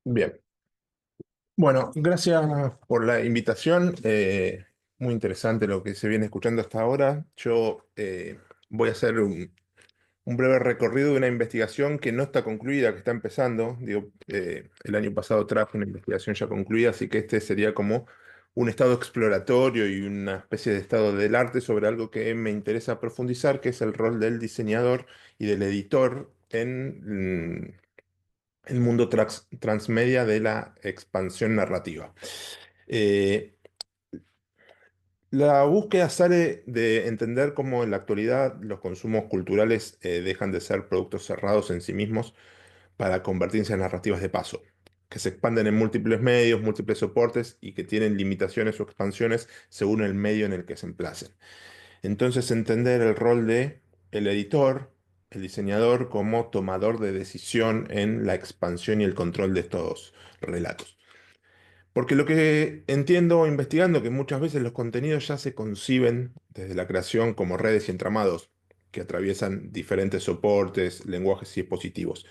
Bien. Bueno, gracias por la invitación. Muy interesante lo que se viene escuchando hasta ahora. Yo voy a hacer un breve recorrido de una investigación que no está concluida, que está empezando. Digo, el año pasado trajo una investigación ya concluida, así que este sería como un estado exploratorio y una especie de estado del arte sobre algo que me interesa profundizar, que es el rol del diseñador y del editor en el mundo transmedia de la expansión narrativa. Eh, la búsqueda sale de entender cómo en la actualidad los consumos culturales dejan de ser productos cerrados en sí mismos para convertirse en narrativas de paso, que se expanden en múltiples medios, múltiples soportes y que tienen limitaciones o expansiones según el medio en el que se emplacen. Entonces, entender el rol de el editor, el diseñador como tomador de decisión en la expansión y el control de estos relatos. Porque lo que entiendo investigando que muchas veces los contenidos ya se conciben desde la creación como redes y entramados que atraviesan diferentes soportes, lenguajes y dispositivos.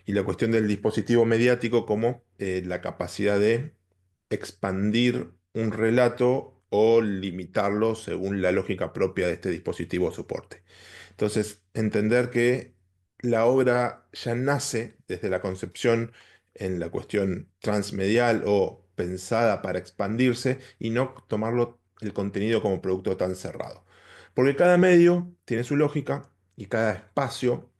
Y la cuestión del dispositivo mediático como la capacidad de expandir un relato o limitarlo según la lógica propia de este dispositivo o soporte. Entonces, entender que la obra ya nace desde la concepción en la cuestión transmedial o pensada para expandirse y no tomarlo el contenido como producto tan cerrado. Porque cada medio tiene su lógica y cada espacio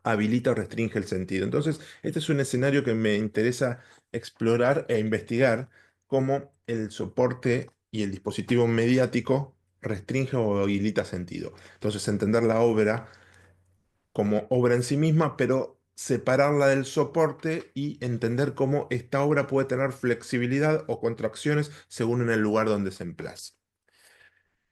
habilita o restringe el sentido. Entonces, este es un escenario que me interesa explorar e investigar cómo el soporte y el dispositivo mediático restringe o habilita sentido. Entonces, entender la obra como obra en sí misma, pero separarla del soporte y entender cómo esta obra puede tener flexibilidad o contracciones según en el lugar donde se emplace.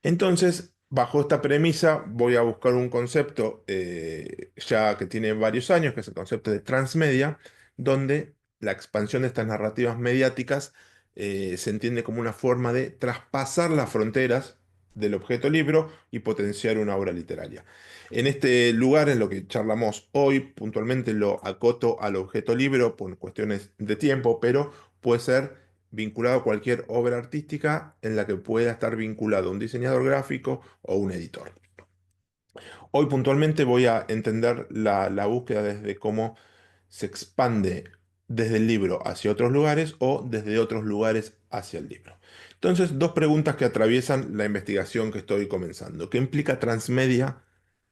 Entonces, bajo esta premisa, voy a buscar un concepto ya que tiene varios años, que es el concepto de transmedia, donde la expansión de estas narrativas mediáticas se entiende como una forma de traspasar las fronteras del objeto libro y potenciar una obra literaria. En este lugar, en lo que charlamos hoy, puntualmente lo acoto al objeto libro por cuestiones de tiempo, pero puede ser vinculado a cualquier obra artística en la que pueda estar vinculado un diseñador gráfico o un editor. Hoy puntualmente voy a entender la búsqueda desde cómo se expande desde el libro hacia otros lugares o desde otros lugares hacia el libro. Entonces, dos preguntas que atraviesan la investigación que estoy comenzando. ¿Qué implica transmedia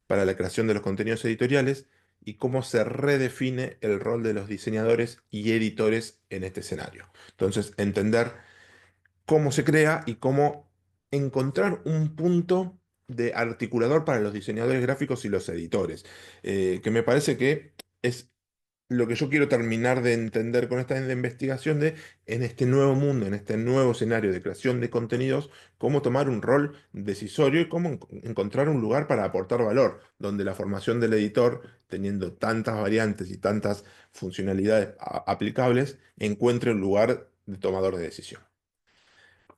para la creación de los contenidos editoriales y cómo se redefine el rol de los diseñadores y editores en este escenario? Entonces, entender cómo se crea y cómo encontrar un punto de articulador para los diseñadores gráficos y los editores, que me parece que es lo que yo quiero terminar de entender con esta investigación de, en este nuevo mundo, en este nuevo escenario de creación de contenidos, cómo tomar un rol decisorio y cómo encontrar un lugar para aportar valor, donde la formación del editor, teniendo tantas variantes y tantas funcionalidades aplicables, encuentre un lugar de tomador de decisión.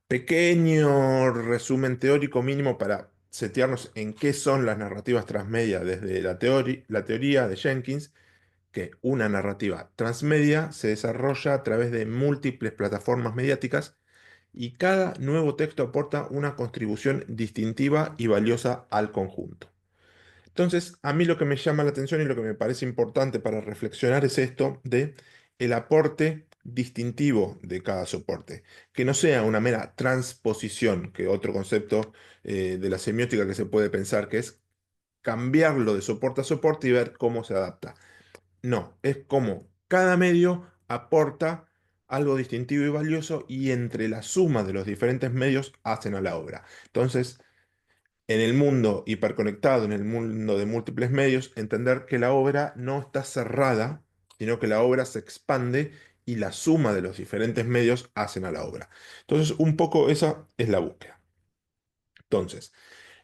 Pequeño resumen teórico mínimo para setearnos en qué son las narrativas transmedia desde la teoría de Jenkins, que una narrativa transmedia se desarrolla a través de múltiples plataformas mediáticas y cada nuevo texto aporta una contribución distintiva y valiosa al conjunto. Entonces, a mí lo que me llama la atención y lo que me parece importante para reflexionar es esto de el aporte distintivo de cada soporte, que no sea una mera transposición, que otro concepto de la semiótica que se puede pensar, que es cambiarlo de soporte a soporte y ver cómo se adapta. No, es como cada medio aporta algo distintivo y valioso y entre la suma de los diferentes medios hacen a la obra. Entonces, en el mundo hiperconectado, en el mundo de múltiples medios, entender que la obra no está cerrada, sino que la obra se expande y la suma de los diferentes medios hacen a la obra. Entonces, un poco esa es la búsqueda. Entonces,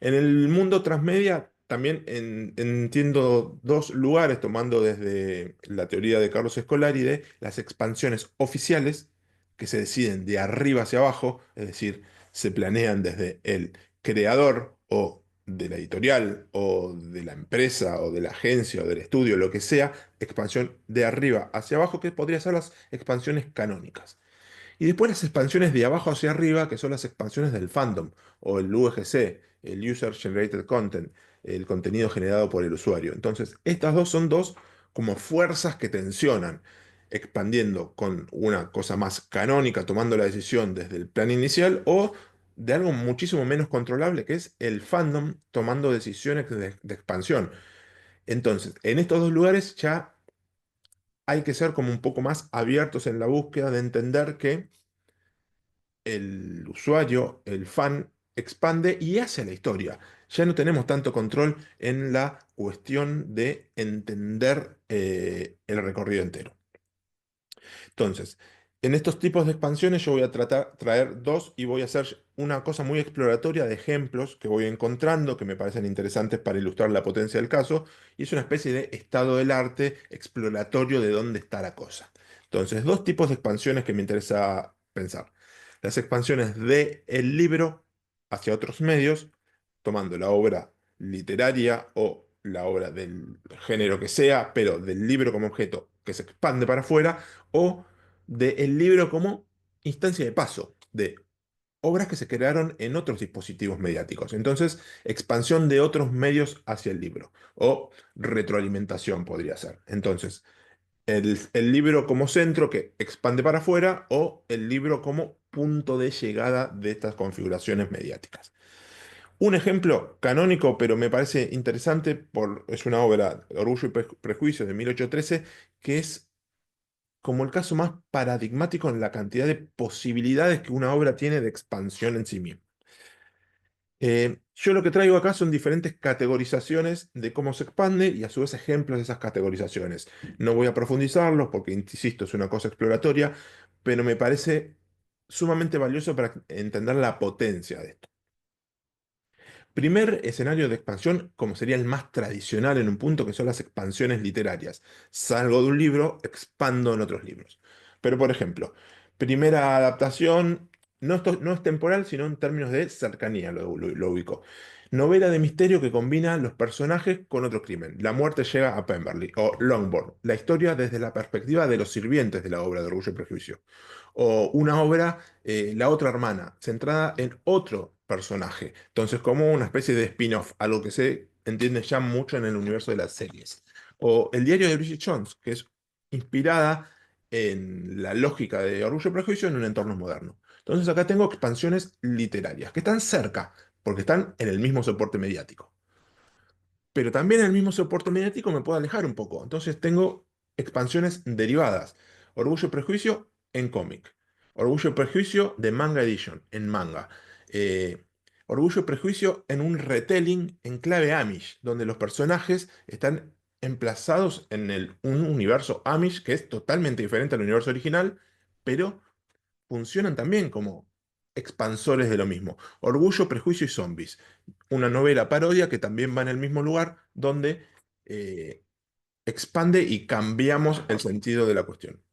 en el mundo transmedia también entiendo dos lugares, tomando desde la teoría de Carlos Escolari de las expansiones oficiales que se deciden de arriba hacia abajo, es decir, se planean desde el creador o de la editorial o de la empresa o de la agencia o del estudio, lo que sea, expansión de arriba hacia abajo, que podría ser las expansiones canónicas. Y después las expansiones de abajo hacia arriba, que son las expansiones del fandom, o el UGC, el User Generated Content, el contenido generado por el usuario. Entonces, estas dos son dos como fuerzas que tensionan, expandiendo con una cosa más canónica, tomando la decisión desde el plan inicial, o de algo muchísimo menos controlable, que es el fandom tomando decisiones de expansión. Entonces, en estos dos lugares ya hay que ser como un poco más abiertos en la búsqueda de entender que el usuario, el fan, expande y hace la historia. Ya no tenemos tanto control en la cuestión de entender el recorrido entero. Entonces, en estos tipos de expansiones yo voy a traer dos y voy a hacer una cosa muy exploratoria de ejemplos que voy encontrando que me parecen interesantes para ilustrar la potencia del caso y es una especie de estado del arte exploratorio de dónde está la cosa. Entonces, dos tipos de expansiones que me interesa pensar. Las expansiones de el libro hacia otros medios, tomando la obra literaria o la obra del género que sea, pero del libro como objeto que se expande para afuera, o del libro como instancia de paso, de obras que se crearon en otros dispositivos mediáticos. Entonces, expansión de otros medios hacia el libro, o retroalimentación podría ser. Entonces, el libro como centro que expande para afuera, o el libro como punto de llegada de estas configuraciones mediáticas. Un ejemplo canónico, pero me parece interesante, es una obra, Orgullo y Prejuicio, de 1813, que es como el caso más paradigmático en la cantidad de posibilidades que una obra tiene de expansión en sí misma. Yo lo que traigo acá son diferentes categorizaciones de cómo se expande y a su vez ejemplos de esas categorizaciones. No voy a profundizarlos porque, insisto, es una cosa exploratoria, pero me parece sumamente valioso para entender la potencia de esto. Primer escenario de expansión, como sería el más tradicional en un punto, que son las expansiones literarias. Salgo de un libro, expando en otros libros. Pero, por ejemplo, primera adaptación, no es temporal, sino en términos de cercanía, lo ubico. Novela de misterio que combina los personajes con otro crimen. La muerte llega a Pemberley, o Longbourn, la historia desde la perspectiva de los sirvientes de la obra de Orgullo y Prejuicio. O una obra, La otra hermana, centrada en otro personaje. Entonces, como una especie de spin-off, algo que se entiende ya mucho en el universo de las series. O El diario de Bridget Jones, que es inspirada en la lógica de Orgullo y Prejuicio en un entorno moderno. Entonces, acá tengo expansiones literarias, que están cerca, porque están en el mismo soporte mediático. Pero también en el mismo soporte mediático me puedo alejar un poco. Entonces tengo expansiones derivadas. Orgullo y Prejuicio en cómic. Orgullo y Prejuicio de Manga Edition en manga. Eh, Orgullo y Prejuicio en un retelling en clave Amish, donde los personajes están emplazados en un universo Amish que es totalmente diferente al universo original, pero funcionan también como expansores de lo mismo. Orgullo, Prejuicio y Zombies, una novela parodia que también va en el mismo lugar donde eh, expande y cambiamos el sentido de la cuestión.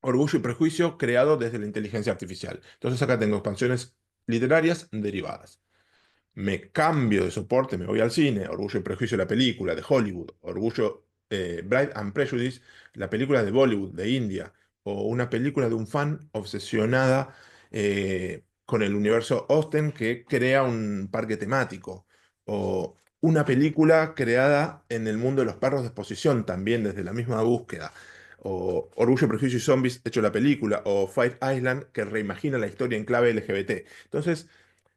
Orgullo y Prejuicio creado desde la inteligencia artificial. Entonces acá tengo expansiones literarias derivadas. Me cambio de soporte, me voy al cine, Orgullo y Prejuicio, la película de Hollywood, Pride and Prejudice, la película de Bollywood, de India, o una película de un fan obsesionada con el universo Austen que crea un parque temático, o una película creada en el mundo de los perros de exposición, también desde la misma búsqueda, o Orgullo, Prejuicio y Zombies, hecho la película, o Fight Island, que reimagina la historia en clave LGBT. Entonces,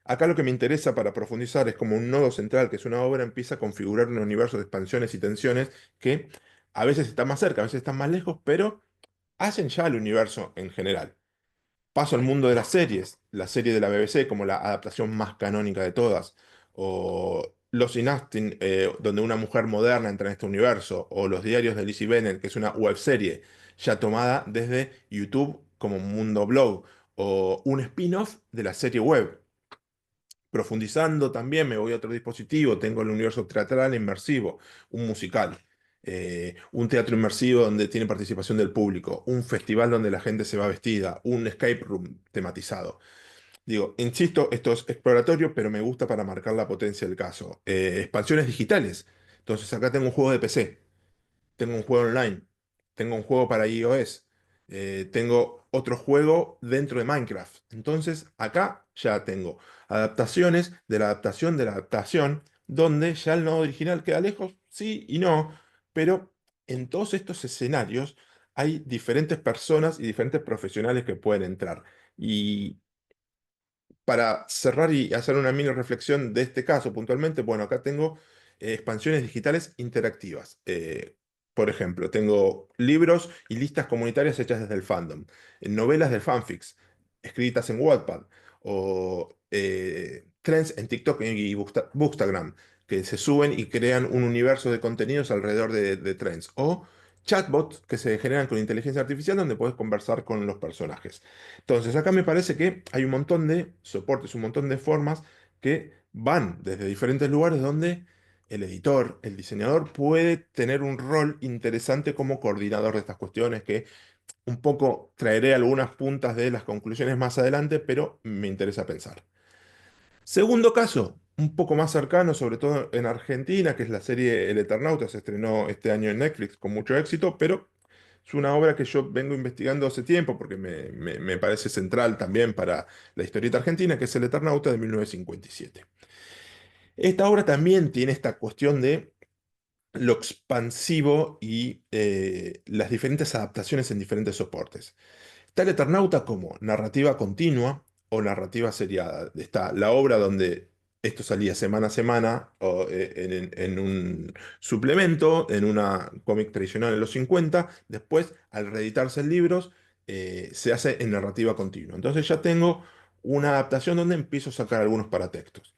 acá lo que me interesa para profundizar es como un nodo central, que es una obra, empieza a configurar un universo de expansiones y tensiones que a veces están más cerca, a veces están más lejos, pero hacen ya el universo en general. Paso al mundo de las series, la serie de la BBC como la adaptación más canónica de todas, o Los in Austin, donde una mujer moderna entra en este universo, o Los diarios de Lizzie Bennet, que es una webserie ya tomada desde YouTube como mundo blog, o un spin-off de la serie web. Profundizando también me voy a otro dispositivo, tengo el universo teatral inmersivo, un musical, un teatro inmersivo donde tiene participación del público, un festival donde la gente se va vestida, un escape room tematizado. Digo, insisto, esto es exploratorio, pero me gusta para marcar la potencia del caso. Expansiones digitales. Entonces acá tengo un juego de PC, tengo un juego online, tengo un juego para iOS, tengo otro juego dentro de Minecraft. Entonces, acá ya tengo adaptaciones de la adaptación, donde ya el nodo original queda lejos, sí y no, pero en todos estos escenarios hay diferentes personas y diferentes profesionales que pueden entrar. Y para cerrar y hacer una mini reflexión de este caso puntualmente, bueno, acá tengo expansiones digitales interactivas. Por ejemplo, tengo libros y listas comunitarias hechas desde el fandom, novelas del fanfics, escritas en Wattpad, o trends en TikTok y Bookstagram, que se suben y crean un universo de contenidos alrededor de trends, o chatbots que se generan con inteligencia artificial donde puedes conversar con los personajes. Entonces, acá me parece que hay un montón de soportes, un montón de formas que van desde diferentes lugares donde el editor, el diseñador puede tener un rol interesante como coordinador de estas cuestiones, que un poco traeré algunas puntas de las conclusiones más adelante, pero me interesa pensar. Segundo caso, un poco más cercano, sobre todo en Argentina, que es la serie El Eternauta, se estrenó este año en Netflix con mucho éxito, pero es una obra que yo vengo investigando hace tiempo porque me parece central también para la historieta argentina, que es El Eternauta de 1957. Esta obra también tiene esta cuestión de lo expansivo y las diferentes adaptaciones en diferentes soportes. Está el Eternauta como narrativa continua o narrativa seriada. Está la obra donde esto salía semana a semana o, en un suplemento, en una cómic tradicional en los 50. Después, al reeditarse en libros, se hace en narrativa continua. Entonces ya tengo una adaptación donde empiezo a sacar algunos paratextos.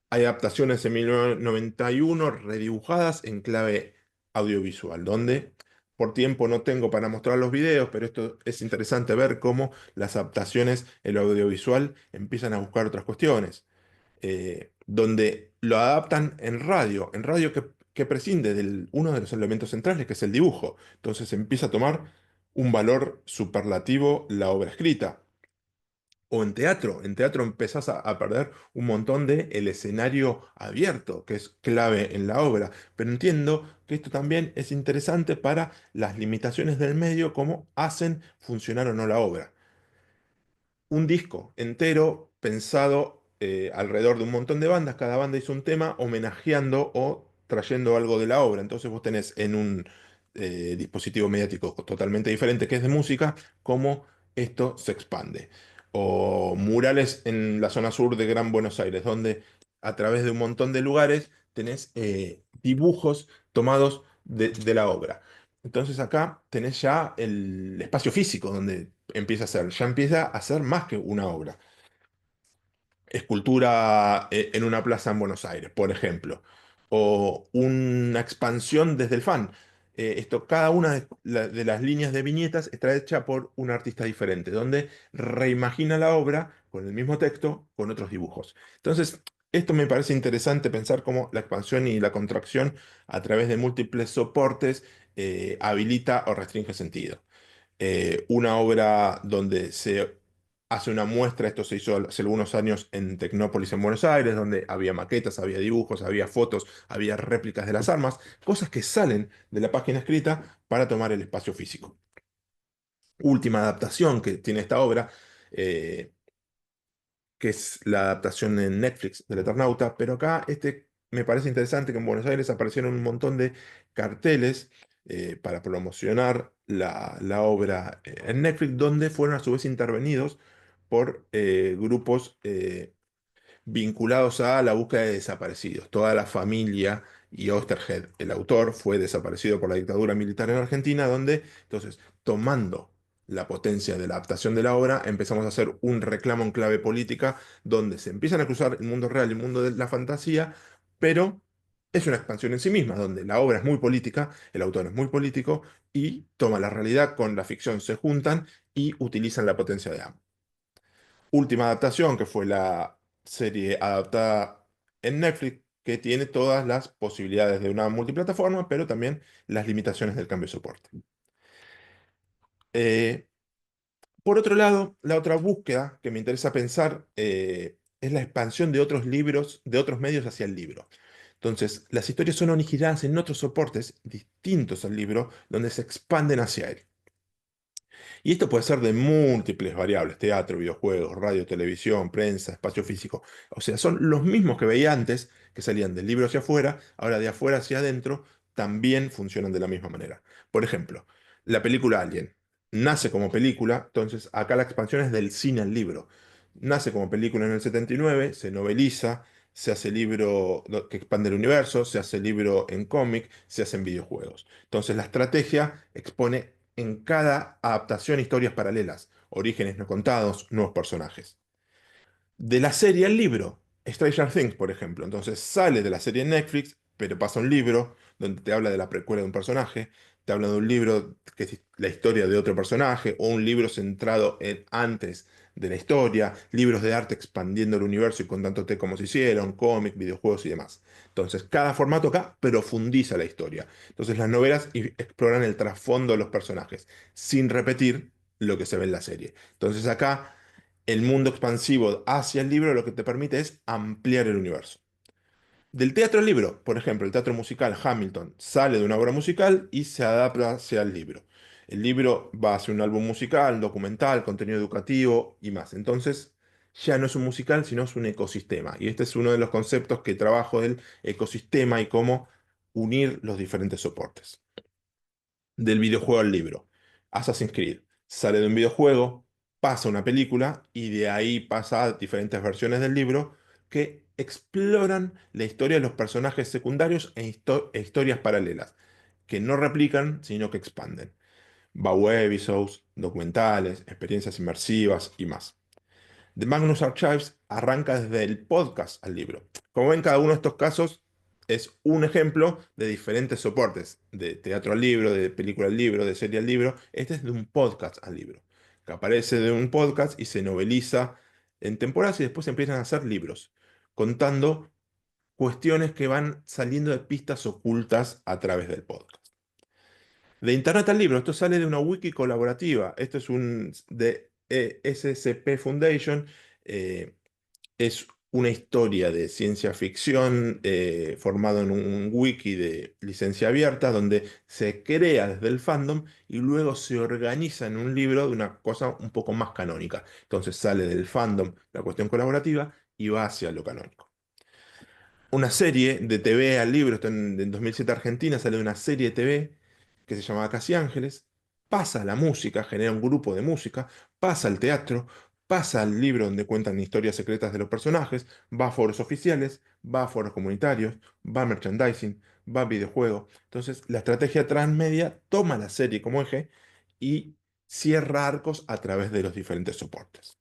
Hay adaptaciones en 1991 redibujadas en clave audiovisual, donde por tiempo no tengo para mostrar los videos, pero esto es interesante ver cómo las adaptaciones en lo audiovisual empiezan a buscar otras cuestiones, donde lo adaptan en radio que prescinde de uno de los elementos centrales, que es el dibujo. Entonces empieza a tomar un valor superlativo la obra escrita. O en teatro empezás a perder un montón de el escenario abierto, que es clave en la obra. Pero entiendo que esto también es interesante para las limitaciones del medio, cómo hacen funcionar o no la obra. Un disco entero pensado alrededor de un montón de bandas, cada banda hizo un tema homenajeando o trayendo algo de la obra. Entonces vos tenés en un dispositivo mediático totalmente diferente que es de música, cómo esto se expande. O murales en la zona sur de Gran Buenos Aires, donde a través de un montón de lugares tenés dibujos tomados de la obra. Entonces acá tenés ya el espacio físico donde empieza a ser, ya empieza a ser más que una obra. Escultura en una plaza en Buenos Aires, por ejemplo. o una expansión desde el fan. Cada una de las líneas de viñetas está hecha por un artista diferente, donde reimagina la obra con el mismo texto, con otros dibujos. Entonces, esto me parece interesante pensar cómo la expansión y la contracción a través de múltiples soportes habilita o restringe sentido. Una obra donde se hace una muestra, esto se hizo hace algunos años en Tecnópolis en Buenos Aires, donde había maquetas, había dibujos, había fotos, había réplicas de las armas, cosas que salen de la página escrita para tomar el espacio físico. Última adaptación que tiene esta obra, eh, que es la adaptación en Netflix del Eternauta, pero acá me parece interesante que en Buenos Aires aparecieron un montón de carteles para promocionar la obra en Netflix, donde fueron a su vez intervenidos por grupos vinculados a la búsqueda de desaparecidos. Toda la familia y Osterheld, el autor, fue desaparecido por la dictadura militar en Argentina, donde, entonces, tomando la potencia de la adaptación de la obra, empezamos a hacer un reclamo en clave política, donde se empiezan a cruzar el mundo real y el mundo de la fantasía, pero es una expansión en sí misma, donde la obra es muy política, el autor es muy político, y toma la realidad con la ficción, se juntan y utilizan la potencia de ambos. Última adaptación, que fue la serie adaptada en Netflix, que tiene todas las posibilidades de una multiplataforma, pero también las limitaciones del cambio de soporte. Eh, por otro lado, la otra búsqueda que me interesa pensar es la expansión de otros libros, de otros medios hacia el libro. Entonces, las historias son originadas en otros soportes distintos al libro, donde se expanden hacia él. Y esto puede ser de múltiples variables: teatro, videojuegos, radio, televisión, prensa, espacio físico. O sea, son los mismos que veía antes, que salían del libro hacia afuera, ahora de afuera hacia adentro, también funcionan de la misma manera. Por ejemplo, la película Alien nace como película, entonces acá la expansión es del cine al libro. Nace como película en el 79, se noveliza, se hace libro que expande el universo, se hace libro en cómic, se hace en videojuegos. Entonces la estrategia expone en cada adaptación historias paralelas, orígenes no contados, nuevos personajes. De la serie al libro, Stranger Things, por ejemplo. Entonces sale de la serie en Netflix, pero pasa a un libro donde te habla de la precuela de un personaje, te habla de un libro que es la historia de otro personaje, o un libro centrado en antes de la historia, libros de arte expandiendo el universo y contándote cómo se hicieron, cómics, videojuegos y demás. Entonces, cada formato acá profundiza la historia. Entonces, las novelas exploran el trasfondo de los personajes, sin repetir lo que se ve en la serie. Entonces, acá el mundo expansivo hacia el libro lo que te permite es ampliar el universo. Del teatro al libro, por ejemplo, el teatro musical Hamilton sale de una obra musical y se adapta hacia el libro. El libro va hacia un álbum musical, documental, contenido educativo y más. Entonces, ya no es un musical, sino es un ecosistema. Y este es uno de los conceptos que trabajo del ecosistema y cómo unir los diferentes soportes. Del videojuego al libro. Assassin's Creed sale de un videojuego, pasa a una película y de ahí pasa a diferentes versiones del libro que exploran la historia de los personajes secundarios e historias paralelas, que no replican, sino que expanden. Va webisodes, documentales, experiencias inmersivas y más. The Magnus Archives arranca desde el podcast al libro. Como ven, cada uno de estos casos es un ejemplo de diferentes soportes, de teatro al libro, de película al libro, de serie al libro. Este es de un podcast al libro, que aparece de un podcast y se noveliza en temporadas y después empiezan a hacer libros, contando cuestiones que van saliendo de pistas ocultas a través del podcast. De Internet al libro, esto sale de una wiki colaborativa. Esto es de SCP Foundation. eh, es una historia de ciencia ficción formado en un wiki de licencia abierta donde se crea desde el fandom y luego se organiza en un libro de una cosa un poco más canónica. Entonces sale del fandom la cuestión colaborativa y va hacia lo canónico. Una serie de TV al libro, esto en 2007 Argentina, sale de una serie de TV que se llamaba Casi Ángeles, pasa a la música, genera un grupo de música, pasa al teatro, pasa al libro donde cuentan historias secretas de los personajes, va a foros oficiales, va a foros comunitarios, va a merchandising, va a videojuegos. Entonces, la estrategia transmedia toma la serie como eje y cierra arcos a través de los diferentes soportes.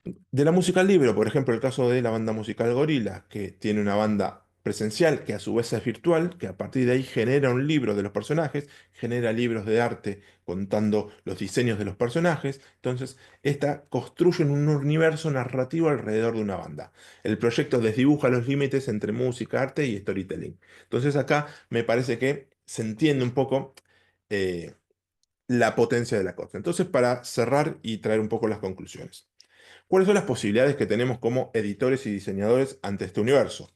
De la música al libro, por ejemplo, el caso de la banda musical Gorillaz, que tiene una banda presencial, que a su vez es virtual, que a partir de ahí genera un libro de los personajes, genera libros de arte contando los diseños de los personajes. Entonces, esta construye un universo narrativo alrededor de una banda. El proyecto desdibuja los límites entre música, arte y storytelling. Entonces, acá me parece que se entiende un poco eh, la potencia de la cosa. Entonces, para cerrar y traer un poco las conclusiones. ¿Cuáles son las posibilidades que tenemos como editores y diseñadores ante este universo?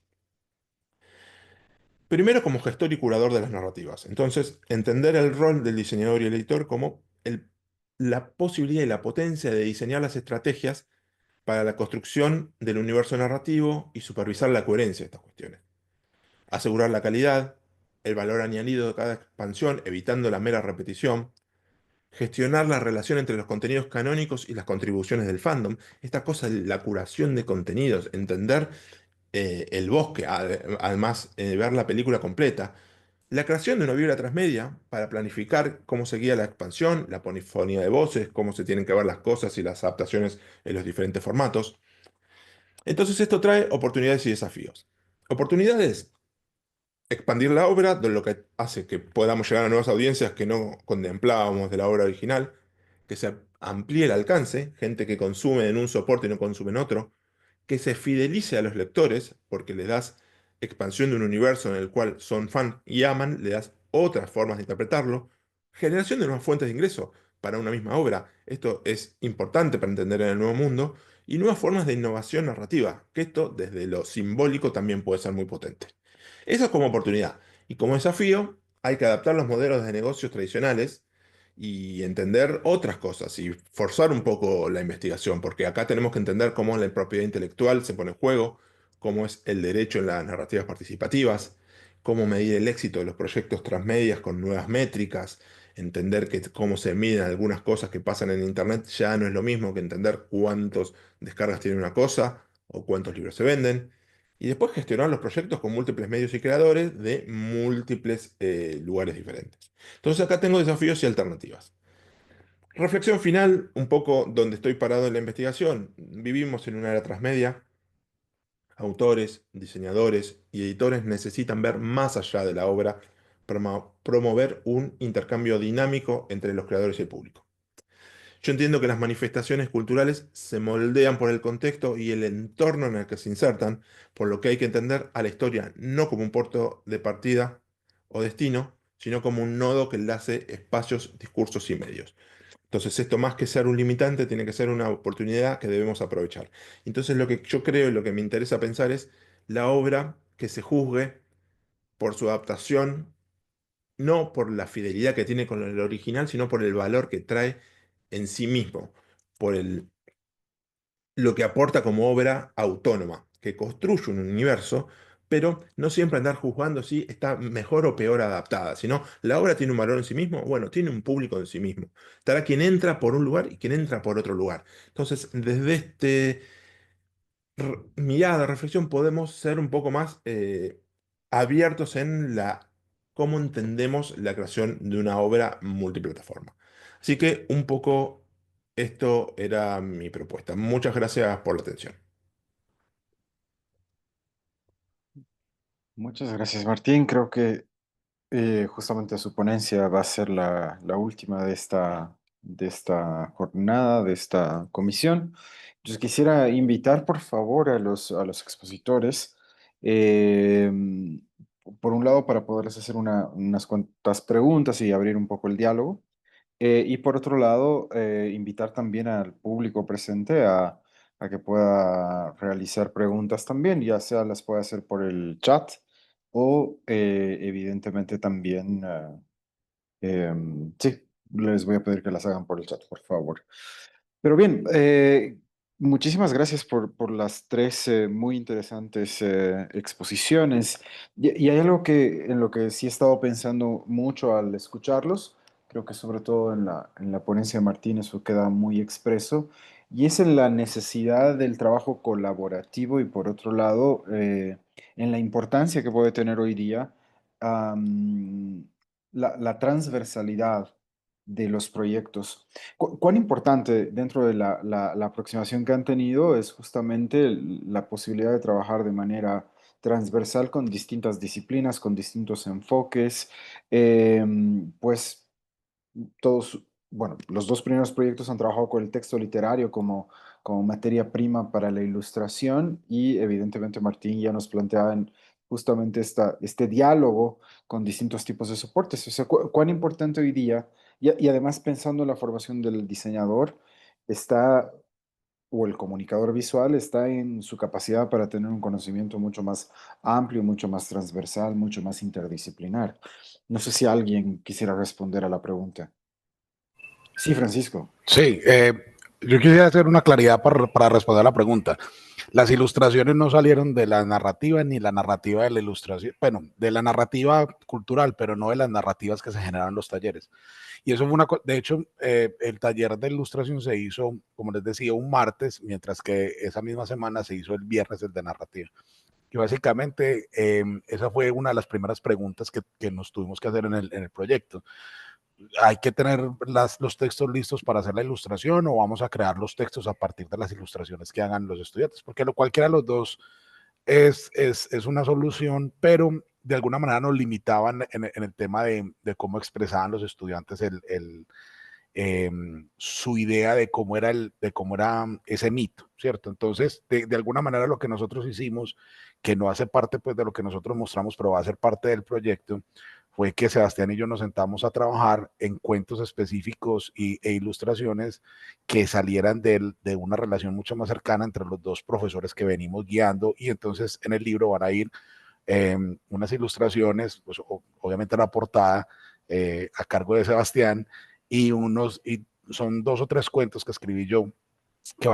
Primero, como gestor y curador de las narrativas. Entonces, entender el rol del diseñador y el editor como la posibilidad y la potencia de diseñar las estrategias para la construcción del universo narrativo y supervisar la coherencia de estas cuestiones. Asegurar la calidad, el valor añadido de cada expansión, evitando la mera repetición. Gestionar la relación entre los contenidos canónicos y las contribuciones del fandom. Esta cosa de la curación de contenidos, entender el bosque, además ver la película completa. La creación de una biblia transmedia para planificar cómo seguía la expansión, la polifonía de voces, cómo se tienen que ver las cosas y las adaptaciones en los diferentes formatos. Entonces esto trae oportunidades y desafíos. Oportunidades, expandir la obra, de lo que hace que podamos llegar a nuevas audiencias que no contemplábamos de la obra original, que se amplíe el alcance, gente que consume en un soporte y no consume en otro, que se fidelice a los lectores, porque le das expansión de un universo en el cual son fan y aman, le das otras formas de interpretarlo, generación de nuevas fuentes de ingreso para una misma obra, esto es importante para entender en el nuevo mundo, y nuevas formas de innovación narrativa, que esto desde lo simbólico también puede ser muy potente. Eso es como oportunidad. Y como desafío, hay que adaptar los modelos de negocios tradicionales y entender otras cosas y forzar un poco la investigación, porque acá tenemos que entender cómo la propiedad intelectual se pone en juego, cómo es el derecho en las narrativas participativas, cómo medir el éxito de los proyectos transmedias con nuevas métricas, entender cómo se miden algunas cosas que pasan en Internet ya no es lo mismo que entender cuántos descargas tiene una cosa o cuántos libros se venden. Y después gestionar los proyectos con múltiples medios y creadores de múltiples lugares diferentes. Entonces acá tengo desafíos y alternativas. Reflexión final, un poco donde estoy parado en la investigación. Vivimos en una era transmedia. Autores, diseñadores y editores necesitan ver más allá de la obra, promover un intercambio dinámico entre los creadores y el público. Yo entiendo que las manifestaciones culturales se moldean por el contexto y el entorno en el que se insertan, por lo que hay que entender a la historia no como un punto de partida o destino, sino como un nodo que enlace espacios, discursos y medios. Entonces esto más que ser un limitante tiene que ser una oportunidad que debemos aprovechar. Entonces lo que yo creo y lo que me interesa pensar es la obra que se juzgue por su adaptación, no por la fidelidad que tiene con el original, sino por el valor que trae en sí mismo, por lo que aporta como obra autónoma, que construye un universo, pero no siempre andar juzgando si está mejor o peor adaptada, sino la obra tiene un valor en sí mismo, bueno, tiene un público en sí mismo. Estará quien entra por un lugar y quien entra por otro lugar. Entonces, desde mirada, reflexión, podemos ser un poco más abiertos en cómo entendemos la creación de una obra multiplataforma. Así que un poco esto era mi propuesta. Muchas gracias por la atención. Muchas gracias, Martín. Creo que justamente su ponencia va a ser la última de esta jornada, de esta comisión. Entonces quisiera invitar, por favor, a los expositores, eh, por un lado, para poderles hacer unas cuantas preguntas y abrir un poco el diálogo. Y por otro lado, invitar también al público presente a que pueda realizar preguntas también, ya sea las pueda hacer por el chat o evidentemente también, sí, les voy a pedir que las hagan por el chat, por favor. Pero bien, muchísimas gracias por las tres muy interesantes exposiciones. Y hay algo en lo que sí he estado pensando mucho al escucharlos, creo que sobre todo en la ponencia de Martín eso queda muy expreso, y es en la necesidad del trabajo colaborativo y por otro lado, en la importancia que puede tener hoy día am, la transversalidad de los proyectos. ¿Cuán importante dentro de la aproximación que han tenido es justamente la posibilidad de trabajar de manera transversal con distintas disciplinas, con distintos enfoques, pues todos, bueno, los dos primeros proyectos han trabajado con el texto literario como materia prima para la ilustración y evidentemente Martín ya nos planteaba justamente este diálogo con distintos tipos de soportes. O sea, cuán importante hoy día, y además pensando en la formación del diseñador, está, o el comunicador visual, está en su capacidad para tener un conocimiento mucho más amplio, mucho más transversal, mucho más interdisciplinar. No sé si alguien quisiera responder a la pregunta. Sí, Francisco. Sí, yo quisiera hacer una claridad para responder a la pregunta. Las ilustraciones no salieron de la narrativa ni la narrativa de la ilustración, bueno, de la narrativa cultural, pero no de las narrativas que se generaron en los talleres. Y eso fue de hecho, el taller de ilustración se hizo, como les decía, un martes, mientras que esa misma semana se hizo el viernes el de narrativa. Y básicamente esa fue una de las primeras preguntas que nos tuvimos que hacer en el proyecto. ¿Hay que tener los textos listos para hacer la ilustración o vamos a crear los textos a partir de las ilustraciones que hagan los estudiantes? Porque cualquiera de los dos es una solución, pero de alguna manera nos limitaban en el tema de cómo expresaban los estudiantes su idea de cómo era ese mito, ¿cierto? Entonces, de alguna manera lo que nosotros hicimos, que no hace parte pues de lo que nosotros mostramos, pero va a ser parte del proyecto, fue que Sebastián y yo nos sentamos a trabajar en cuentos específicos e ilustraciones que salieran de una relación mucho más cercana entre los dos profesores que venimos guiando, y entonces en el libro van a ir unas ilustraciones, pues obviamente la portada a cargo de Sebastián, y son 2 o 3 cuentos que escribí yo que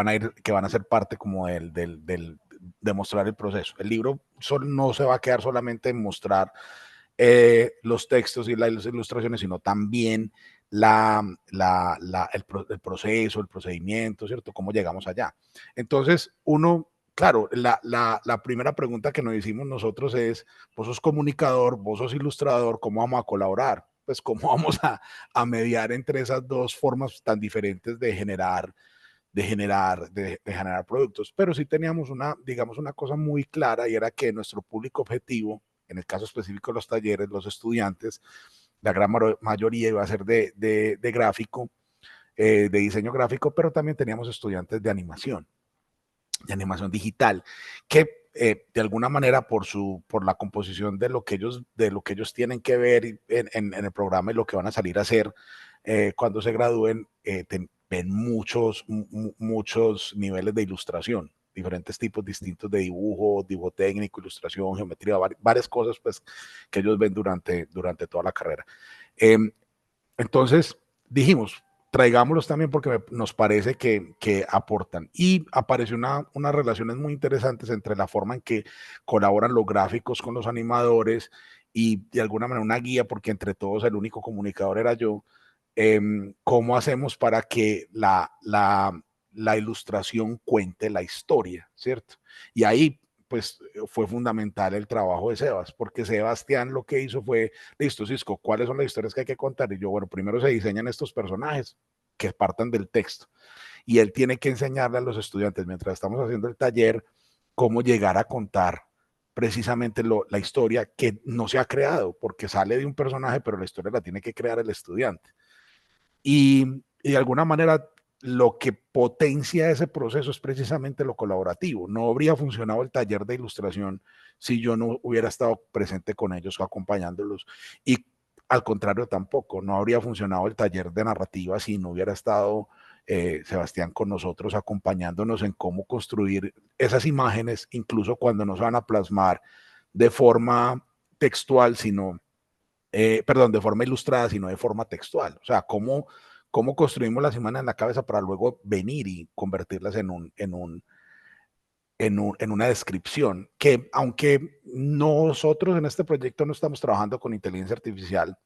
van a ser parte como de mostrar el proceso. El libro no se va a quedar solamente en mostrar los textos y las ilustraciones, sino también el proceso, el procedimiento, ¿cierto? ¿Cómo llegamos allá? Entonces, claro, la primera pregunta que nos hicimos nosotros es, vos sos comunicador, vos sos ilustrador, ¿cómo vamos a colaborar? Pues, ¿cómo vamos a mediar entre esas dos formas tan diferentes de generar productos? Pero sí teníamos digamos, una cosa muy clara, y era que nuestro público objetivo, en el caso específico de los talleres, los estudiantes, la gran mayoría iba a ser de gráfico, de diseño gráfico, pero también teníamos estudiantes de animación digital, que de alguna manera por la composición de lo que ellos tienen que ver en el programa y lo que van a salir a hacer cuando se gradúen, ven muchos niveles de ilustración, diferentes tipos distintos de dibujo técnico, ilustración, geometría, varias cosas pues que ellos ven durante toda la carrera. Entonces dijimos, traigámoslos también porque nos parece que aportan. Y apareció unas relaciones muy interesantes entre la forma en que colaboran los gráficos con los animadores y de alguna manera una guía, porque entre todos el único comunicador era yo. ¿Cómo hacemos para que la ilustración cuente la historia, ¿cierto? Y ahí pues fue fundamental el trabajo de Sebas, porque Sebastián lo que hizo fue, listo, Cisco, ¿cuáles son las historias que hay que contar? Y yo, bueno, primero se diseñan estos personajes que partan del texto, y él tiene que enseñarle a los estudiantes, mientras estamos haciendo el taller, cómo llegar a contar precisamente la historia que no se ha creado, porque sale de un personaje, pero la historia la tiene que crear el estudiante. Y de alguna manera lo que potencia ese proceso es precisamente lo colaborativo. No habría funcionado el taller de ilustración si yo no hubiera estado presente con ellos, acompañándolos. Y al contrario tampoco, no habría funcionado el taller de narrativa si no hubiera estado Sebastián con nosotros, acompañándonos en cómo construir esas imágenes, incluso cuando no se van a plasmar de forma textual, de forma ilustrada, sino de forma textual. O sea, cómo construimos las imágenes en la cabeza para luego venir y convertirlas en una descripción, que aunque nosotros en este proyecto no estamos trabajando con inteligencia artificial,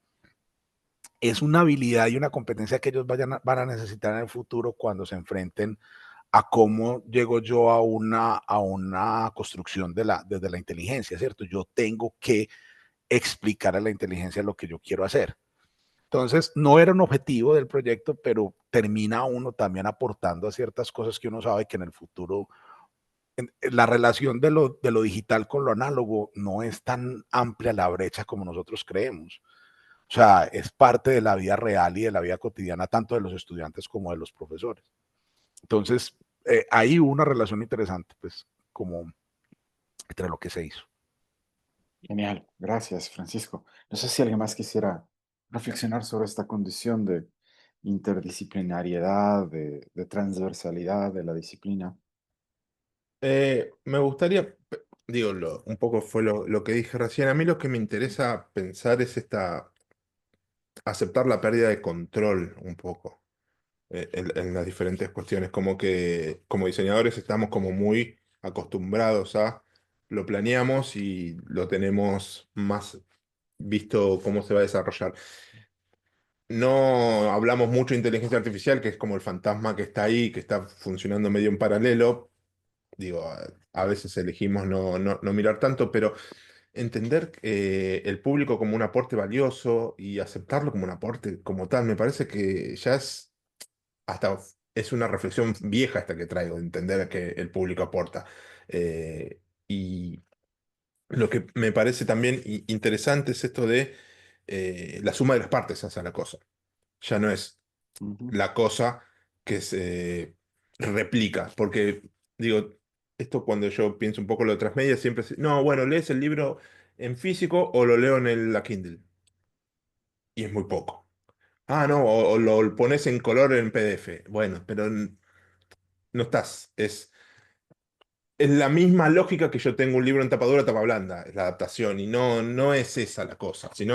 es una habilidad y una competencia que ellos van a necesitar en el futuro cuando se enfrenten a cómo llego yo a una construcción desde la inteligencia, ¿cierto? Yo tengo que explicar a la inteligencia lo que yo quiero hacer. Entonces, no era un objetivo del proyecto, pero termina uno también aportando a ciertas cosas que uno sabe que en el futuro la relación de lo digital con lo análogo no es tan amplia la brecha como nosotros creemos. O sea, es parte de la vida real y de la vida cotidiana tanto de los estudiantes como de los profesores. Entonces, hay una relación interesante, pues, como entre lo que se hizo. Genial, gracias, Francisco. No sé si alguien más quisiera reflexionar sobre esta condición de interdisciplinariedad, de transversalidad de la disciplina. Me gustaría, digo, un poco fue lo que dije recién. A mí lo que me interesa pensar es aceptar la pérdida de control un poco en las diferentes cuestiones. Como que como diseñadores estamos como muy acostumbrados a lo planeamos y lo tenemos más visto cómo se va a desarrollar. No hablamos mucho de inteligencia artificial, que es como el fantasma que está ahí, que está funcionando medio en paralelo. Digo, a veces elegimos no mirar tanto, pero entender el público como un aporte valioso y aceptarlo como un aporte como tal, me parece que ya hasta es una reflexión vieja esta que traigo, de entender que el público aporta. Y lo que me parece también interesante es esto de la suma de las partes hace la cosa. Ya no es Ujú. la cosa que se replica, porque digo, esto cuando yo pienso un poco lo de transmedia, siempre es, no, bueno, lees el libro en físico o lo leo en la Kindle, y es muy poco. Ah, no, o lo pones en color en PDF. Bueno, pero no estás, es la misma lógica que yo tengo un libro en tapa dura, tapa blanda, es la adaptación, y no es esa la cosa, sino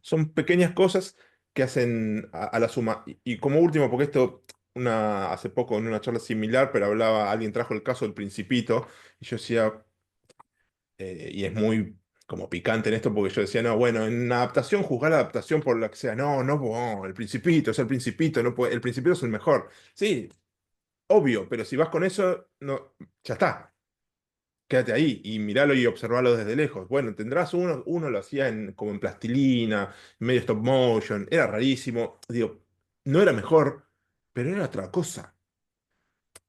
son pequeñas cosas que hacen a la suma. Y como último, porque esto, hace poco en una charla similar, pero alguien trajo el caso del Principito, y yo decía, y es muy como picante en esto, porque yo decía, no, bueno, en adaptación, juzgar la adaptación por la que sea, no, el Principito es el Principito, no puede, el Principito es el mejor. Sí, obvio, pero si vas con eso, no, ya está, quédate ahí y miralo y observalo desde lejos. Bueno, tendrás uno lo hacía como en plastilina, medio stop motion, era rarísimo. Digo, no era mejor, pero era otra cosa.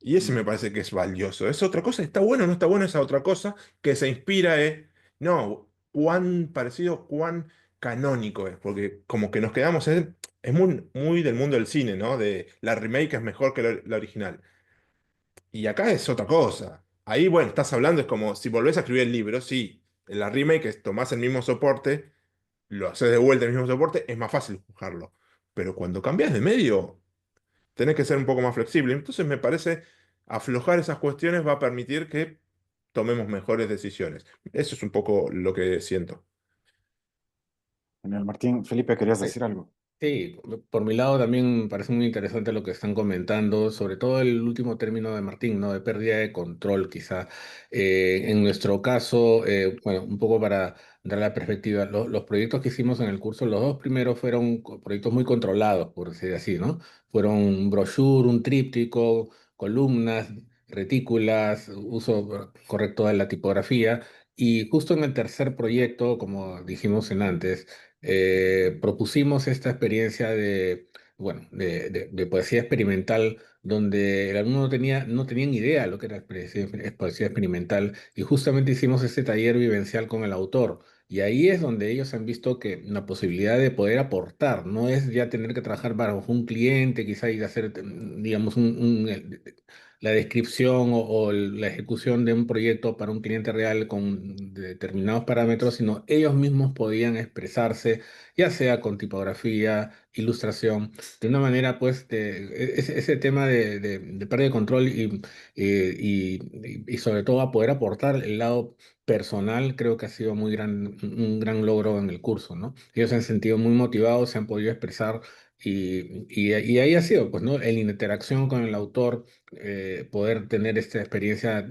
Y ese me Mm. parece que es valioso. Es otra cosa, está bueno o no está bueno esa otra cosa que se inspira no, cuán parecido, cuán canónico es, porque como que nos quedamos, es muy del mundo del cine, ¿no? De la remake es mejor que la original. Y acá es otra cosa. Ahí, bueno, estás hablando, es como si volvés a escribir el libro, sí. En la remake es tomás el mismo soporte, lo haces de vuelta el mismo soporte, es más fácil juzgarlo. Pero cuando cambias de medio, tenés que ser un poco más flexible. Entonces me parece aflojar esas cuestiones va a permitir que tomemos mejores decisiones. Eso es un poco lo que siento. Genial, Martín. Felipe, ¿querías decir algo? Sí, por mi lado también me parece muy interesante lo que están comentando, sobre todo el último término de Martín, ¿no? De pérdida de control, quizá. En nuestro caso, bueno, un poco para dar la perspectiva, los proyectos que hicimos en el curso, los dos primeros fueron proyectos muy controlados, por decir así, ¿no? Fueron un brochure, un tríptico, columnas, retículas, uso correcto de la tipografía. Y justo en el tercer proyecto, como dijimos en antes, propusimos esta experiencia de, bueno, de poesía experimental, donde el alumno no tenía ni idea de lo que era poesía experimental, y justamente hicimos este taller vivencial con el autor. Y ahí es donde ellos han visto que la posibilidad de poder aportar no es ya tener que trabajar bajo un cliente, quizá y hacer, digamos, la descripción o la ejecución de un proyecto para un cliente real con determinados parámetros, sino ellos mismos podían expresarse, ya sea con tipografía, ilustración, de una manera, pues, ese tema de pérdida de control y sobre todo a poder aportar el lado personal, creo que ha sido un gran logro en el curso, ¿no? Ellos se han sentido muy motivados, se han podido expresar. Y ahí ha sido, pues, ¿no? En la interacción con el autor, poder tener esta experiencia,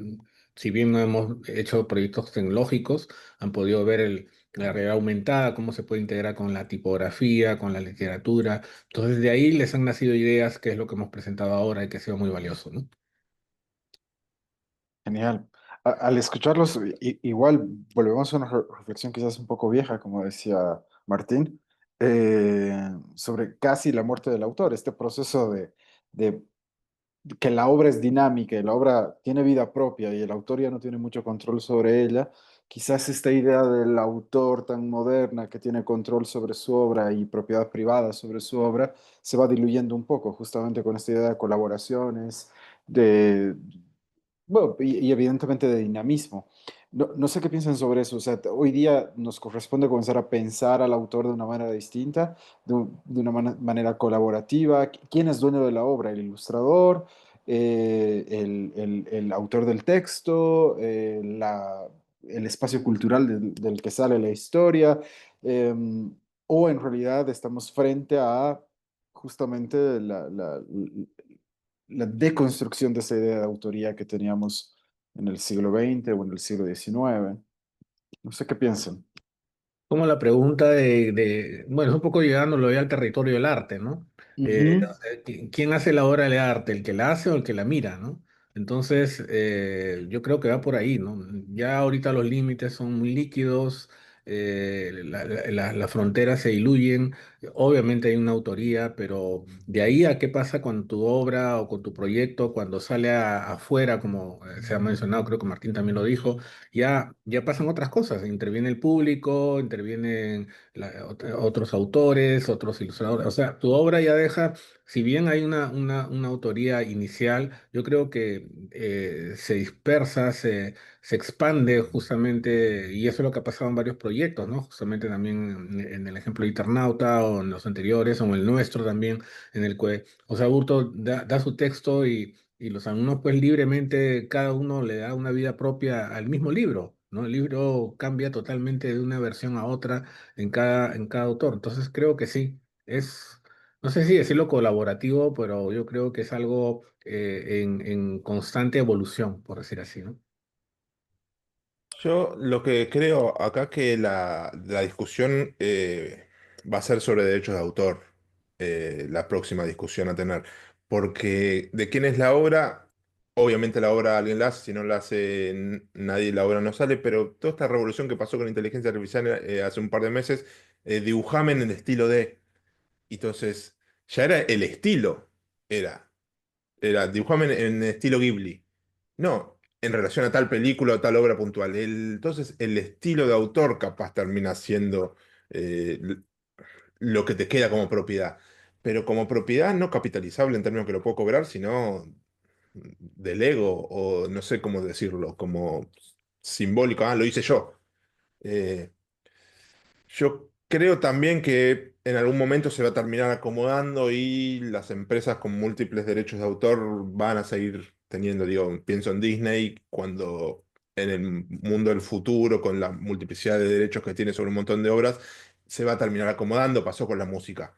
si bien no hemos hecho proyectos tecnológicos, han podido ver la realidad aumentada, cómo se puede integrar con la tipografía, con la literatura. Entonces de ahí les han nacido ideas, que es lo que hemos presentado ahora y que ha sido muy valioso, ¿no? Genial. Al escucharlos, igual volvemos a una reflexión quizás un poco vieja, como decía Martín, sobre casi la muerte del autor, este proceso de que la obra es dinámica y la obra tiene vida propia y el autor ya no tiene mucho control sobre ella, quizás esta idea del autor tan moderna que tiene control sobre su obra y propiedad privada sobre su obra se va diluyendo un poco, justamente con esta idea de colaboraciones, de, bueno, y evidentemente de dinamismo. No sé qué piensan sobre eso. O sea, hoy día nos corresponde comenzar a pensar al autor de una manera distinta, de una manera colaborativa. ¿Quién es dueño de la obra? ¿El ilustrador? ¿El autor del texto? ¿El espacio cultural del que sale la historia? ¿O en realidad estamos frente a justamente la deconstrucción de esa idea de autoría que teníamos en el siglo XX o en el siglo XIX? No sé qué piensan. Como la pregunta bueno, es un poco llegándolo ya al territorio del arte, ¿no? Ujú. O sea, ¿quién hace la obra de arte? ¿El que la hace o el que la mira, ¿no? Entonces, yo creo que va por ahí, ¿no? Ya ahorita los límites son muy líquidos, las fronteras se diluyen, obviamente hay una autoría, pero de ahí a qué pasa con tu obra o con tu proyecto cuando sale afuera, como se ha mencionado, creo que Martín también lo dijo, ya pasan otras cosas, interviene el público, intervienen otros autores, otros ilustradores, o sea, tu obra ya deja, si bien hay una autoría inicial, yo creo que se dispersa, se expande justamente, y eso es lo que ha pasado en varios proyectos, ¿no? Justamente también en el ejemplo de Internauta o en los anteriores, o en el nuestro también, en el que, o sea, Burto da su texto y los alumnos, pues libremente, cada uno le da una vida propia al mismo libro, ¿no? El libro cambia totalmente de una versión a otra en cada autor. Entonces creo que sí, no sé si decirlo colaborativo, pero yo creo que es algo en constante evolución, por decir así, ¿no? Yo lo que creo acá que la discusión va a ser sobre derechos de autor, la próxima discusión a tener, porque de quién es la obra, obviamente la obra alguien la hace, si no la hace nadie la obra no sale, pero toda esta revolución que pasó con la inteligencia artificial hace un par de meses, dibujame en el estilo de, entonces ya era el estilo, era. Era, dibujame en estilo Ghibli. No, en relación a tal película o tal obra puntual. Entonces, el estilo de autor capaz termina siendo eh, l- lo que te queda como propiedad. Pero como propiedad no capitalizable en términos que lo puedo cobrar, sino del ego, o no sé cómo decirlo, como simbólico. Ah, lo hice yo. Eh, yo creo también que en algún momento se va a terminar acomodando y las empresas con múltiples derechos de autor van a seguir teniendo, digo, pienso en Disney cuando en el mundo del futuro, con la multiplicidad de derechos que tiene sobre un montón de obras, se va a terminar acomodando, pasó con la música.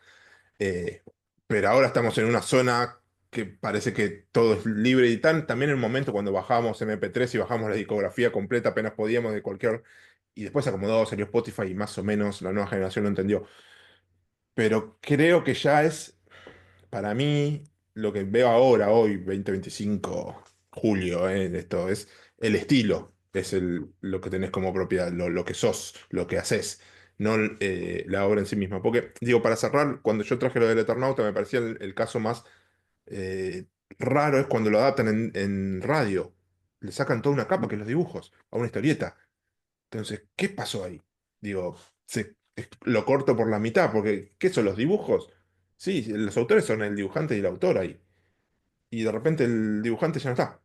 Eh, pero ahora estamos en una zona que parece que todo es libre y tal. También en el momento cuando bajamos MP3 y bajamos la discografía completa, apenas podíamos de cualquier... Y después se acomodó, salió Spotify y más o menos la nueva generación lo entendió. Pero creo que ya es, para mí, lo que veo ahora, hoy, 2025 julio, esto es el estilo, es lo que tenés como propiedad, lo que sos, lo que haces, no la obra en sí misma. Porque, digo, para cerrar, cuando yo traje lo del Eternauta, me parecía el caso más eh, raro es cuando lo adaptan en radio. Le sacan toda una capa, que es los dibujos, a una historieta. Entonces, ¿qué pasó ahí? Digo, lo corto por la mitad, porque ¿qué son los dibujos? Sí, los autores son el dibujante y el autor ahí. Y de repente el dibujante ya no está.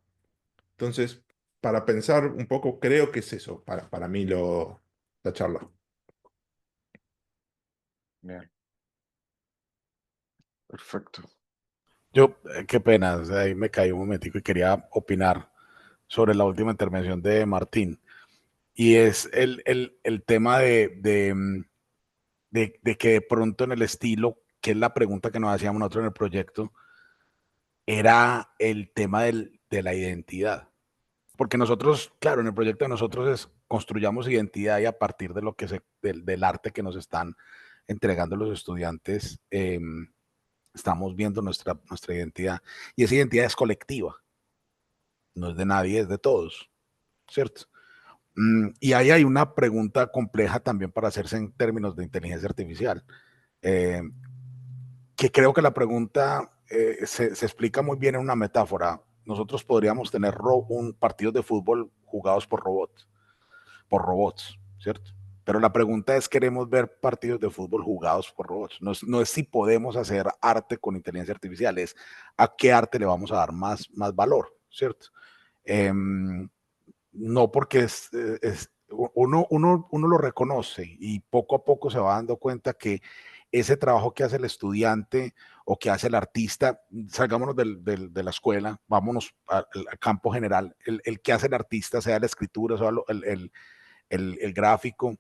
Entonces, para pensar un poco, creo que es eso, para mí la charla. Bien, perfecto. Yo, qué pena, o sea, ahí me caí un momentico y quería opinar sobre la última intervención de Martín. Y es el tema de que de pronto en el estilo, que es la pregunta que nos hacíamos nosotros en el proyecto, era el tema de la identidad. Porque nosotros, claro, en el proyecto de nosotros es construyamos identidad y a partir de lo que del arte que nos están entregando los estudiantes, estamos viendo nuestra identidad. Y esa identidad es colectiva, no es de nadie, es de todos, ¿cierto? Y ahí hay una pregunta compleja también para hacerse en términos de inteligencia artificial, eh, que creo que la pregunta se explica muy bien en una metáfora. Nosotros podríamos tener un partido de fútbol jugados por robots, ¿cierto? Pero la pregunta es, ¿queremos ver partidos de fútbol jugados por robots? No es si podemos hacer arte con inteligencia artificial, es a qué arte le vamos a dar más valor, ¿cierto? No porque uno lo reconoce y poco a poco se va dando cuenta que ese trabajo que hace el estudiante o que hace el artista, salgámonos de la escuela, vámonos al campo general, el que hace el artista, sea la escritura, sea el gráfico,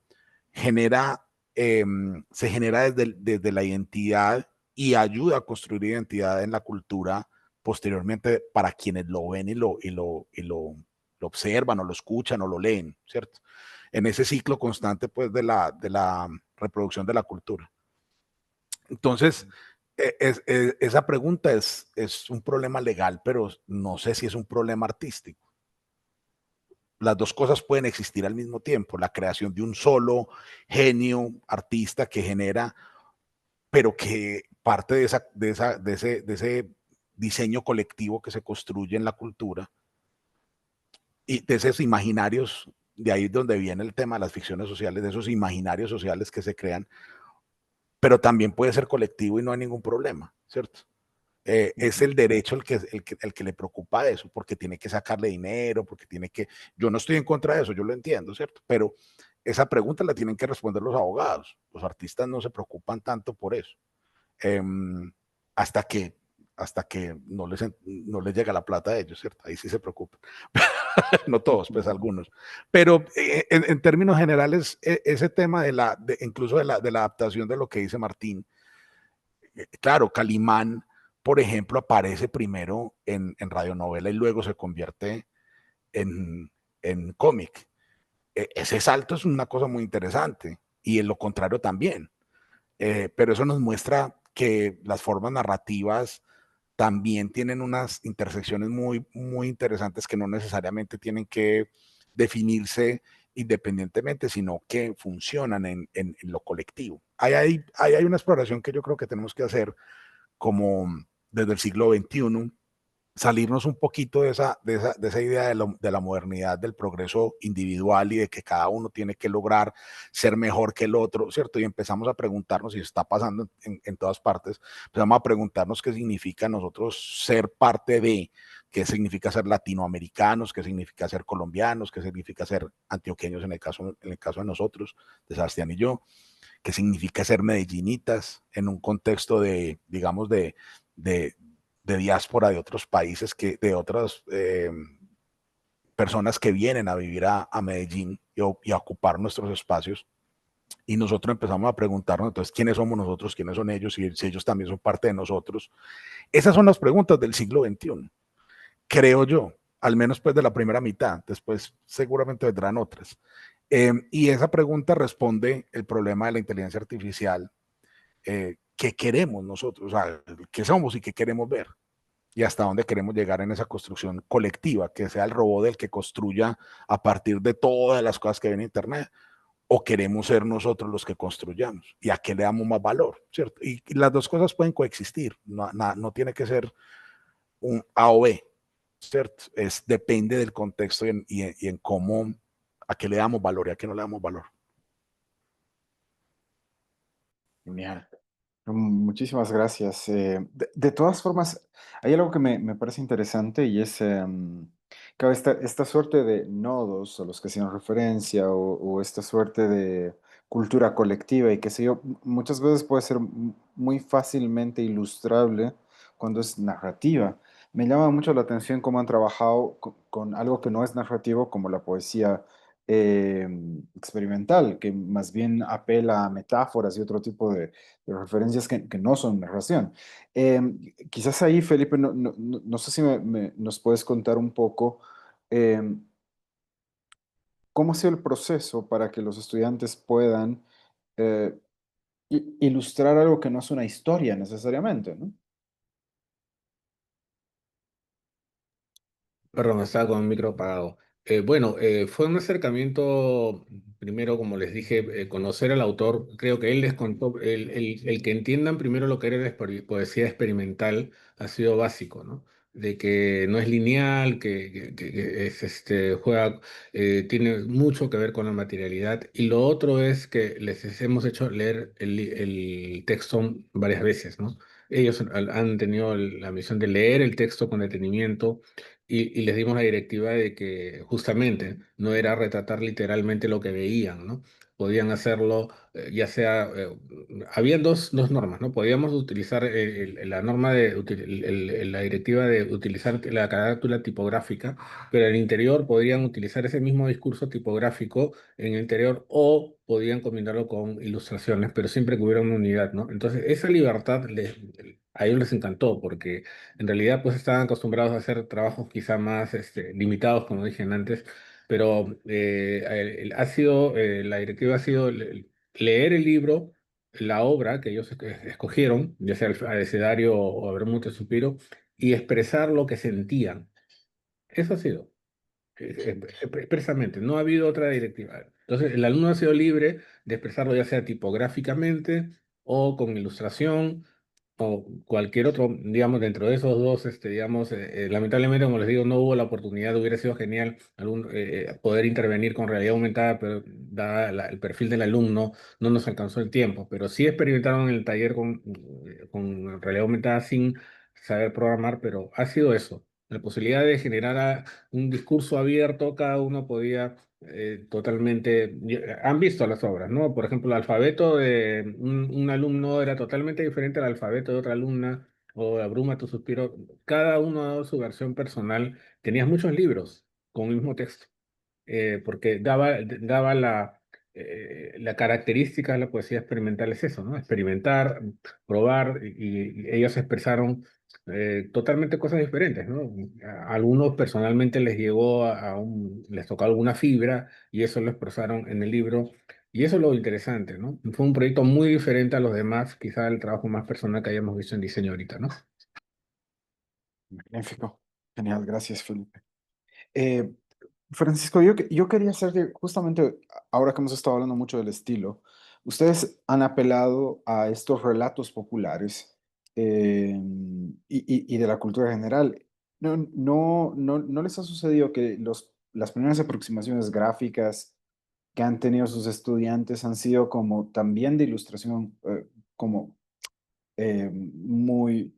se genera desde la identidad y ayuda a construir identidad en la cultura posteriormente para quienes lo ven y lo observan o lo escuchan o lo leen, ¿cierto? En ese ciclo constante, pues, de la reproducción de la cultura. Entonces, esa pregunta es un problema legal, pero no sé si es un problema artístico. Las dos cosas pueden existir al mismo tiempo, la creación de un solo genio, artista que genera, pero que parte de ese diseño colectivo que se construye en la cultura y de esos imaginarios, de ahí es donde viene el tema de las ficciones sociales, de esos imaginarios sociales que se crean, pero también puede ser colectivo y no hay ningún problema, ¿cierto? Es el derecho el que le preocupa eso, porque tiene que sacarle dinero, porque tiene que... Yo no estoy en contra de eso, yo lo entiendo, ¿cierto? Pero esa pregunta la tienen que responder los abogados. Los artistas no se preocupan tanto por eso. Hasta que no les llega la plata a ellos, ¿cierto? Ahí sí se preocupan. No todos, pues algunos. Pero en términos generales, ese tema incluso de la adaptación de lo que dice Martín, claro, Calimán, por ejemplo, aparece primero en radionovela y luego se convierte en cómic. Ese salto es una cosa muy interesante y en lo contrario también. Pero eso nos muestra que las formas narrativas también tienen unas intersecciones muy interesantes que no necesariamente tienen que definirse independientemente, sino que funcionan en lo colectivo. Hay una exploración que yo creo que tenemos que hacer como desde el siglo XXI, salirnos un poquito de esa idea de la modernidad, del progreso individual y de que cada uno tiene que lograr ser mejor que el otro, ¿cierto? Y empezamos a preguntarnos, y está pasando en todas partes, empezamos a preguntarnos qué significa nosotros ser parte de, qué significa ser latinoamericanos, qué significa ser colombianos, qué significa ser antioqueños en el caso de nosotros, de Sebastián y yo, qué significa ser medellinitas en un contexto de, digamos, de diáspora de otros países, de otras personas que vienen a vivir a Medellín y a ocupar nuestros espacios. Y nosotros empezamos a preguntarnos, entonces, ¿quiénes somos nosotros? ¿Quiénes son ellos? Y si ellos también son parte de nosotros. Esas son las preguntas del siglo XXI, creo yo, al menos pues de la primera mitad. Después seguramente vendrán otras. Y esa pregunta responde el problema de la inteligencia artificial. ¿Qué queremos nosotros? O sea, ¿qué somos y qué queremos ver? Y hasta dónde queremos llegar en esa construcción colectiva, que sea el robot el que construya a partir de todas las cosas que ven en Internet, o queremos ser nosotros los que construyamos y a qué le damos más valor, ¿cierto? Y las dos cosas pueden coexistir, no tiene que ser un A o B, ¿cierto? Depende del contexto y en cómo, a qué le damos valor y a qué no le damos valor. Genial. Muchísimas gracias. De todas formas, hay algo que me parece interesante y es claro, esta suerte de nodos a los que hacían referencia o esta suerte de cultura colectiva y qué sé yo, muchas veces puede ser muy fácilmente ilustrable cuando es narrativa. Me llama mucho la atención cómo han trabajado con algo que no es narrativo, como la poesía experimental, que más bien apela a metáforas y otro tipo de referencias que no son narración. Quizás ahí, Felipe, no sé si nos puedes contar un poco cómo ha sido el proceso para que los estudiantes puedan eh, ilustrar algo que no es una historia necesariamente, ¿no? Perdón, estaba con el micro apagado. Bueno, fue un acercamiento, primero, como les dije, conocer al autor. Creo que él les contó, el que entiendan primero lo que era la poesía experimental ha sido básico, ¿no? De que no es lineal, que es, juega, tiene mucho que ver con la materialidad. Y lo otro es que les hemos hecho leer el texto varias veces, ¿no? Ellos han tenido la misión de leer el texto con detenimiento y les dimos la directiva de que justamente no era retratar literalmente lo que veían, ¿no? Podían hacerlo, ya sea, habían dos normas, ¿no? Podíamos utilizar la norma de, la directiva de utilizar la carátula tipográfica, pero en el interior podrían utilizar ese mismo discurso tipográfico en el interior o podían combinarlo con ilustraciones, pero siempre que hubiera una unidad, ¿no? Entonces, esa libertad a ellos les encantó porque en realidad, pues estaban acostumbrados a hacer trabajos quizá más limitados, como dije antes, pero la directiva ha sido leer el libro, la obra que ellos escogieron, ya sea el abecedario o Bermúdez de Suspiro, y expresar lo que sentían. Eso ha sido, expresamente, no ha habido otra directiva. Entonces, el alumno ha sido libre de expresarlo ya sea tipográficamente o con ilustración o cualquier otro, digamos, dentro de esos dos, digamos, lamentablemente, como les digo, no hubo la oportunidad, hubiera sido genial poder intervenir con realidad aumentada, pero dada el perfil del alumno, no nos alcanzó el tiempo, pero sí experimentaron en el taller con realidad aumentada sin saber programar, pero ha sido eso, la posibilidad de generar un discurso abierto, cada uno podía totalmente, han visto las obras, ¿no? Por ejemplo, el alfabeto de un alumno era totalmente diferente al alfabeto de otra alumna, o la Bruma, tu suspiro. Cada uno ha dado su versión personal. Tenías muchos libros con el mismo texto, porque daba la característica de la poesía experimental es eso, ¿no? Experimentar, probar, y ellos expresaron totalmente cosas diferentes, ¿no? A algunos personalmente les llegó les tocó alguna fibra y eso lo expresaron en el libro. Y eso es lo interesante, ¿no? Fue un proyecto muy diferente a los demás, quizá el trabajo más personal que hayamos visto en diseño ahorita, ¿no? Magnífico. Genial, gracias, Felipe. Eh, Francisco, yo quería hacerte, justamente ahora que hemos estado hablando mucho del estilo, ustedes han apelado a estos relatos populares y de la cultura general. ¿No les ha sucedido que las primeras aproximaciones gráficas que han tenido sus estudiantes han sido como también de ilustración, como muy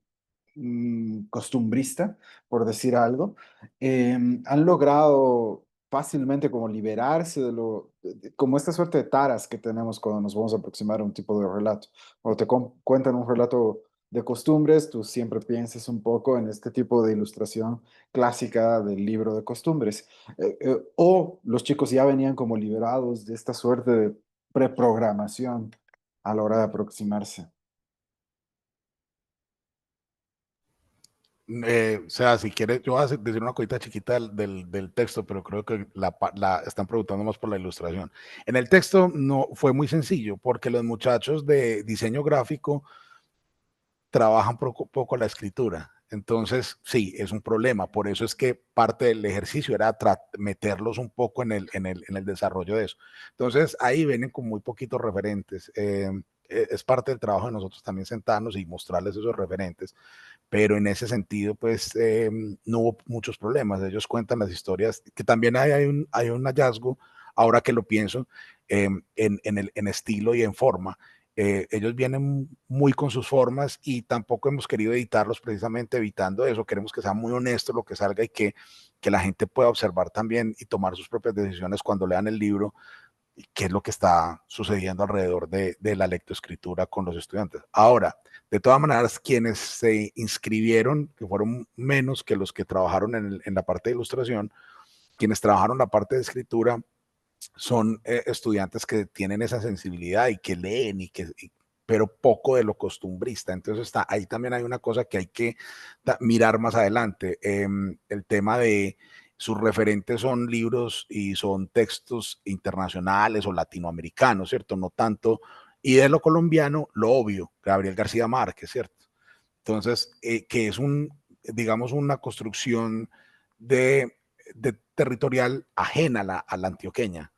costumbrista, por decir algo, han logrado fácilmente como liberarse como esta suerte de taras que tenemos cuando nos vamos a aproximar a un tipo de relato? Cuando te cuentan un relato de costumbres, tú siempre piensas un poco en este tipo de ilustración clásica del libro de costumbres. O los chicos ya venían como liberados de esta suerte de preprogramación a la hora de aproximarse. O sea, si quieres, yo voy a decir una cosita chiquita del texto, pero creo que la están preguntando más por la ilustración. En el texto no fue muy sencillo, porque los muchachos de diseño gráfico trabajan poco la escritura. Entonces, sí, es un problema. Por eso es que parte del ejercicio era meterlos un poco en el desarrollo de eso. Entonces, ahí vienen con muy poquitos referentes. Es parte del trabajo de nosotros también sentarnos y mostrarles esos referentes, pero en ese sentido, pues no hubo muchos problemas. Ellos cuentan las historias, que también hay un hallazgo, ahora que lo pienso, en estilo y en forma. Ellos vienen muy con sus formas y tampoco hemos querido editarlos precisamente evitando eso. Queremos que sea muy honesto lo que salga y que la gente pueda observar también y tomar sus propias decisiones cuando lean el libro, qué es lo que está sucediendo alrededor de la lectoescritura con los estudiantes. Ahora, de todas maneras, quienes se inscribieron, que fueron menos que los que trabajaron en la parte de ilustración, quienes trabajaron la parte de escritura, son estudiantes que tienen esa sensibilidad y que leen pero poco de lo costumbrista. Entonces ahí también hay una cosa que hay que mirar más adelante. El tema de sus referentes son libros y son textos internacionales o latinoamericanos, ¿cierto? No tanto. Y de lo colombiano, lo obvio, Gabriel García Márquez, ¿cierto? Entonces, que es digamos, una construcción de territorial ajena a la antioqueña.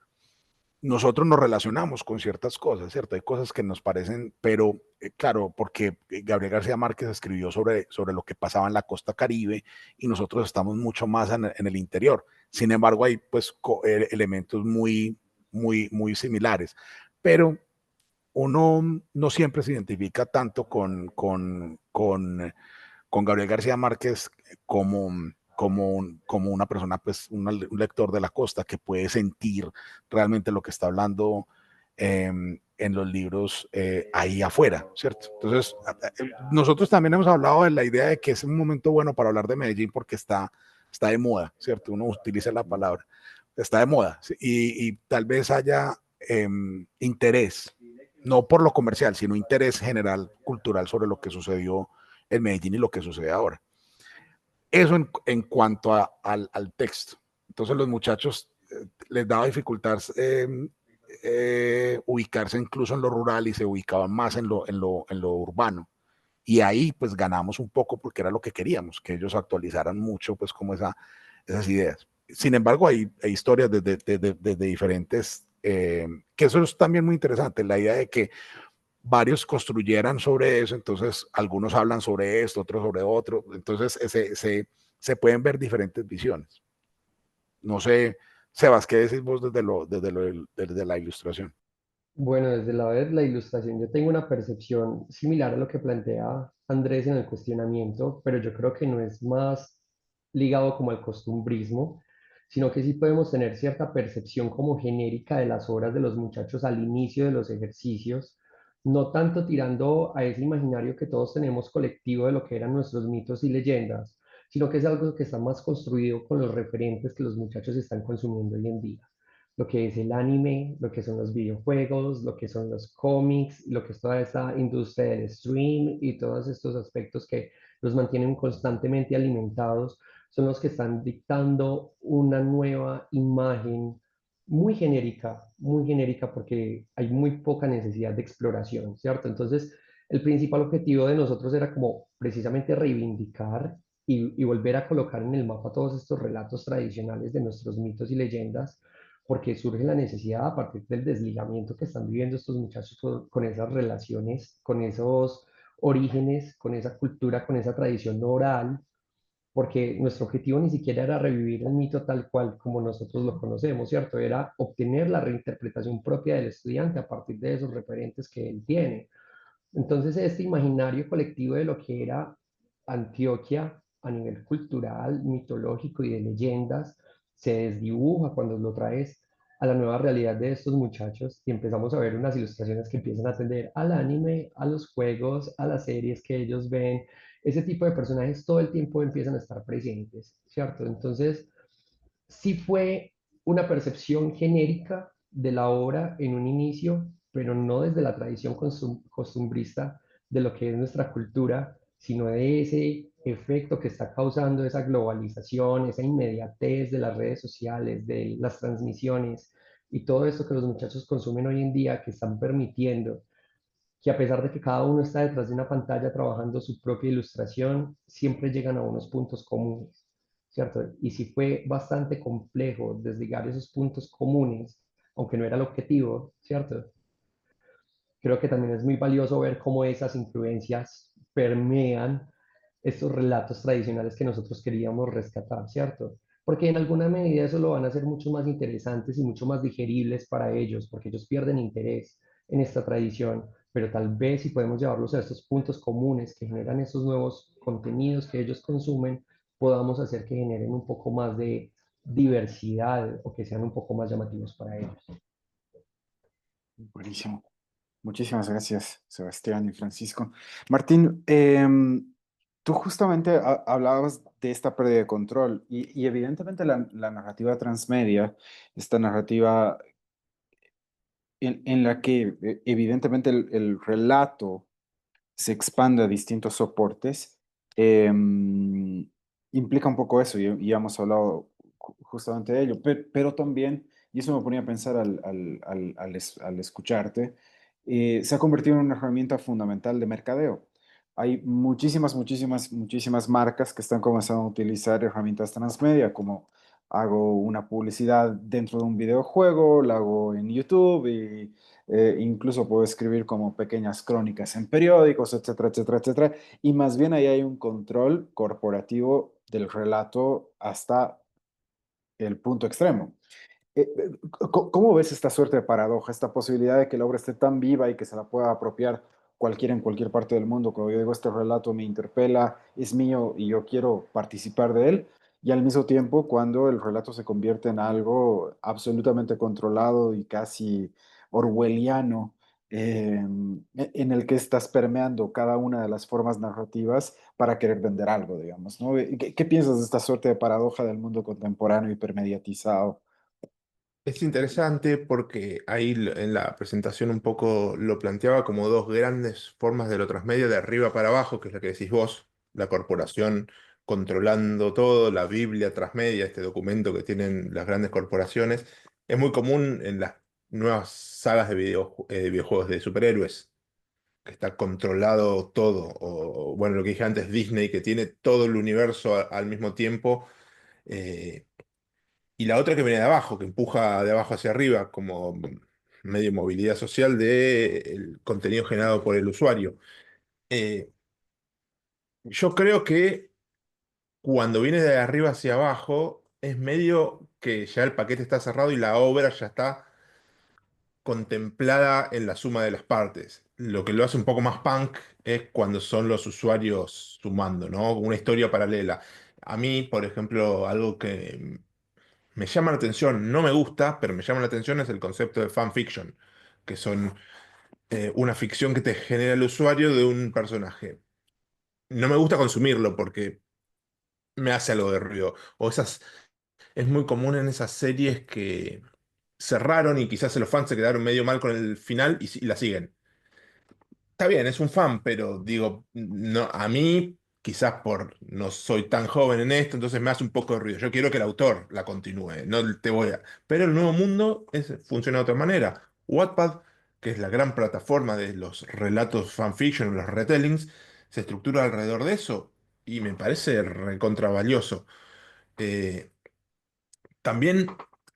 Nosotros nos relacionamos con ciertas cosas, ¿cierto? Hay cosas que nos parecen, pero claro, porque Gabriel García Márquez escribió sobre lo que pasaba en la costa Caribe y nosotros estamos mucho más en el interior. Sin embargo, hay pues elementos muy similares, pero uno no siempre se identifica tanto con Gabriel García Márquez como una persona, pues un lector de la costa que puede sentir realmente lo que está hablando en los libros ahí afuera, ¿cierto? Entonces, nosotros también hemos hablado de la idea de que es un momento bueno para hablar de Medellín porque está de moda, ¿cierto? Uno utiliza la palabra, está de moda y tal vez haya interés, no por lo comercial, sino interés general, cultural sobre lo que sucedió en Medellín y lo que sucede ahora. Eso en cuanto al texto. Entonces los muchachos les daba dificultad ubicarse incluso en lo rural y se ubicaban más en lo urbano. Y ahí pues ganamos un poco porque era lo que queríamos, que ellos actualizaran mucho pues como esas ideas. Sin embargo, hay historias desde diferentes, que eso es también muy interesante, la idea de que varios construyeran sobre eso, entonces algunos hablan sobre esto, otros sobre otro, entonces se pueden ver diferentes visiones. No sé, Sebas, ¿qué decís vos desde la ilustración? Bueno, desde el lado de la ilustración, yo tengo una percepción similar a lo que plantea Andrés en el cuestionamiento, pero yo creo que no es más ligado como al costumbrismo, sino que sí podemos tener cierta percepción como genérica de las obras de los muchachos al inicio de los ejercicios, no tanto tirando a ese imaginario que todos tenemos colectivo de lo que eran nuestros mitos y leyendas, sino que es algo que está más construido con los referentes que los muchachos están consumiendo hoy en día, lo que es el anime, lo que son los videojuegos, lo que son los cómics, lo que es toda esta industria del stream y todos estos aspectos que los mantienen constantemente alimentados, son los que están dictando una nueva imagen muy genérica porque hay muy poca necesidad de exploración, ¿cierto? Entonces, el principal objetivo de nosotros era como precisamente reivindicar y volver a colocar en el mapa todos estos relatos tradicionales de nuestros mitos y leyendas, porque surge la necesidad a partir del desligamiento que están viviendo estos muchachos con esas relaciones, con esos orígenes, con esa cultura, con esa tradición oral, porque nuestro objetivo ni siquiera era revivir el mito tal cual como nosotros lo conocemos, ¿cierto? Era obtener la reinterpretación propia del estudiante a partir de esos referentes que él tiene. Entonces, este imaginario colectivo de lo que era Antioquia a nivel cultural, mitológico y de leyendas se desdibuja cuando lo traes a la nueva realidad de estos muchachos y empezamos a ver unas ilustraciones que empiezan a atender al anime, a los juegos, a las series que ellos ven. Ese tipo de personajes todo el tiempo empiezan a estar presentes, ¿cierto? Entonces, sí fue una percepción genérica de la obra en un inicio, pero no desde la tradición costumbrista de lo que es nuestra cultura, sino de ese efecto que está causando esa globalización, esa inmediatez de las redes sociales, de las transmisiones y todo esto que los muchachos consumen hoy en día, que están permitiendo que a pesar de que cada uno está detrás de una pantalla trabajando su propia ilustración, siempre llegan a unos puntos comunes, ¿cierto? Y sí fue bastante complejo desligar esos puntos comunes, aunque no era el objetivo, ¿cierto? Creo que también es muy valioso ver cómo esas influencias permean estos relatos tradicionales que nosotros queríamos rescatar, ¿cierto? Porque en alguna medida eso lo van a hacer mucho más interesantes y mucho más digeribles para ellos, porque ellos pierden interés en esta tradición, pero tal vez si podemos llevarlos a estos puntos comunes que generan esos nuevos contenidos que ellos consumen, podamos hacer que generen un poco más de diversidad o que sean un poco más llamativos para ellos. Buenísimo. Muchísimas gracias, Sebastián y Francisco. Martín, tú justamente hablabas de esta pérdida de control y evidentemente la narrativa transmedia, esta narrativa en la que evidentemente el relato se expande a distintos soportes, implica un poco eso, y hemos hablado justamente de ello, pero también, y eso me ponía a pensar al escucharte, se ha convertido en una herramienta fundamental de mercadeo. Hay muchísimas marcas que están comenzando a utilizar herramientas transmedia, como hago una publicidad dentro de un videojuego, la hago en YouTube y incluso puedo escribir como pequeñas crónicas en periódicos, etcétera, etcétera, etcétera. Y más bien ahí hay un control corporativo del relato hasta el punto extremo. ¿Cómo ves esta suerte de paradoja, esta posibilidad de que la obra esté tan viva y que se la pueda apropiar cualquiera en cualquier parte del mundo? Cuando yo digo, este relato me interpela, es mío y yo quiero participar de él, y al mismo tiempo cuando el relato se convierte en algo absolutamente controlado y casi orwelliano, en el que estás permeando cada una de las formas narrativas para querer vender algo, digamos, ¿no? ¿Qué piensas de esta suerte de paradoja del mundo contemporáneo hipermediatizado? Es interesante porque ahí en la presentación un poco lo planteaba como dos grandes formas de lo transmedia, de arriba para abajo, que es la que decís vos, la corporación controlando todo, la Biblia transmedia, este documento que tienen las grandes corporaciones. Es muy común en las nuevas sagas de videojuegos de superhéroes, que está controlado todo, o bueno, lo que dije antes, Disney, que tiene todo el universo al mismo tiempo. eh, y la otra que viene de abajo, que empuja de abajo hacia arriba, como medio de movilidad social del contenido generado por el usuario. Eh, yo creo que cuando viene de arriba hacia abajo, es medio que ya el paquete está cerrado y la obra ya está contemplada en la suma de las partes. Lo que lo hace un poco más punk es cuando son los usuarios sumando, ¿no? Una historia paralela. A mí, por ejemplo, algo que me llama la atención, no me gusta, pero me llama la atención es el concepto de fanfiction, que son una ficción que te genera el usuario de un personaje. No me gusta consumirlo porque me hace algo de ruido. O esas, es muy común en esas series que cerraron y quizás los fans se quedaron medio mal con el final y la siguen. Está bien, es un fan, pero digo, no, a mí, quizás por no soy tan joven en esto, entonces me hace un poco de ruido. Yo quiero que el autor la continúe, no te voy a. Pero el nuevo mundo funciona de otra manera. Wattpad, que es la gran plataforma de los relatos fanfiction, los retellings, se estructura alrededor de eso y me parece recontra valioso. Eh, También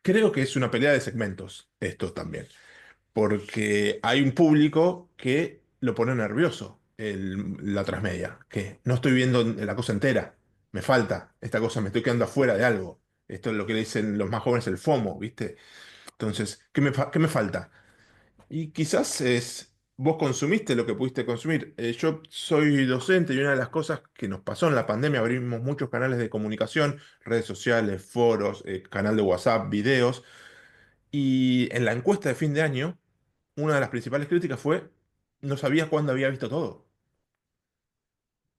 creo que es una pelea de segmentos, esto también porque hay un público que lo pone nervioso la transmedia, que no estoy viendo la cosa entera, me falta esta cosa, me estoy quedando afuera de algo. Esto es lo que le dicen los más jóvenes el FOMO, ¿viste? Entonces, qué me falta? Y quizás es, vos consumiste lo que pudiste consumir. Yo soy docente y una de las cosas que nos pasó en la pandemia, abrimos muchos canales de comunicación, redes sociales, foros, canal de WhatsApp, videos, y en la encuesta de fin de año, una de las principales críticas fue, no sabía cuándo había visto todo.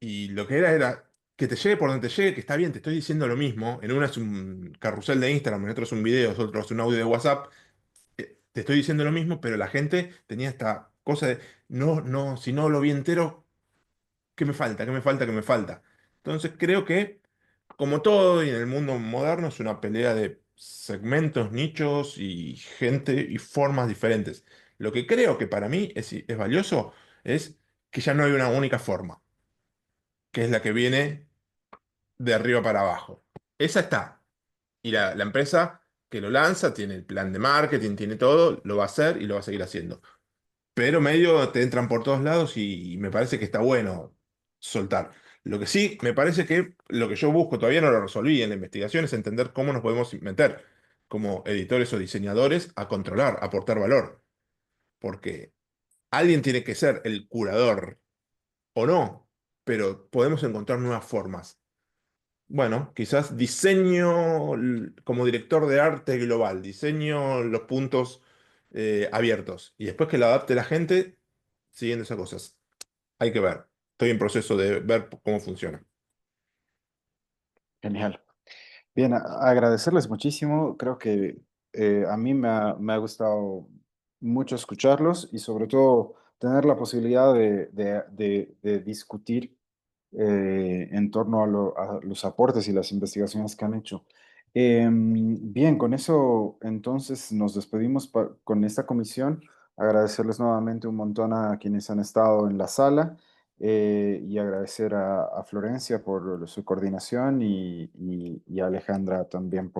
Y lo que era que te llegue por donde te llegue, que está bien, te estoy diciendo lo mismo. En una es un carrusel de Instagram, en otro es un video, en otro es un audio de WhatsApp. Te estoy diciendo lo mismo, pero la gente tenía esta cosa de, no, no, si no lo vi entero, ¿qué me falta? ¿Qué me falta? ¿Qué me falta? Entonces creo que, como todo y en el mundo moderno, es una pelea de segmentos, nichos y gente y formas diferentes. Lo que creo que para mí es valioso es que ya no hay una única forma, que es la que viene de arriba para abajo. Esa está. Y la empresa que lo lanza tiene el plan de marketing, tiene todo, lo va a hacer y lo va a seguir haciendo. Pero medio te entran por todos lados y me parece que está bueno soltar. Lo que sí, me parece que lo que yo busco, todavía no lo resolví en la investigación, es entender cómo nos podemos meter como editores o diseñadores a controlar, a aportar valor. Porque alguien tiene que ser el curador o no, pero podemos encontrar nuevas formas. Bueno, quizás diseño como director de arte global, diseño los puntos abiertos y después que lo adapte la gente siguiendo esas cosas. Hay que ver. Estoy en proceso de ver cómo funciona. Genial. Bien, agradecerles muchísimo. Creo que a mí me ha gustado mucho escucharlos y sobre todo tener la posibilidad de discutir en torno a los aportes y las investigaciones que han hecho. Bien, con eso entonces nos despedimos con esta comisión. Agradecerles nuevamente un montón a quienes han estado en la sala y agradecer a Florencia por su coordinación y a Alejandra también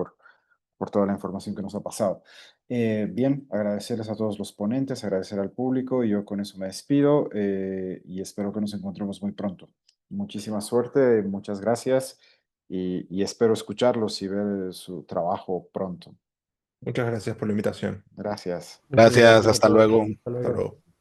por toda la información que nos ha pasado. Bien, agradecerles a todos los ponentes, agradecer al público, y yo con eso me despido y espero que nos encontremos muy pronto. Muchísima suerte, muchas gracias y espero escucharlos y ver su trabajo pronto. Muchas gracias por la invitación. Gracias. Muchas Gracias, gracias a hasta todos. luego. Hasta Hasta luego. luego.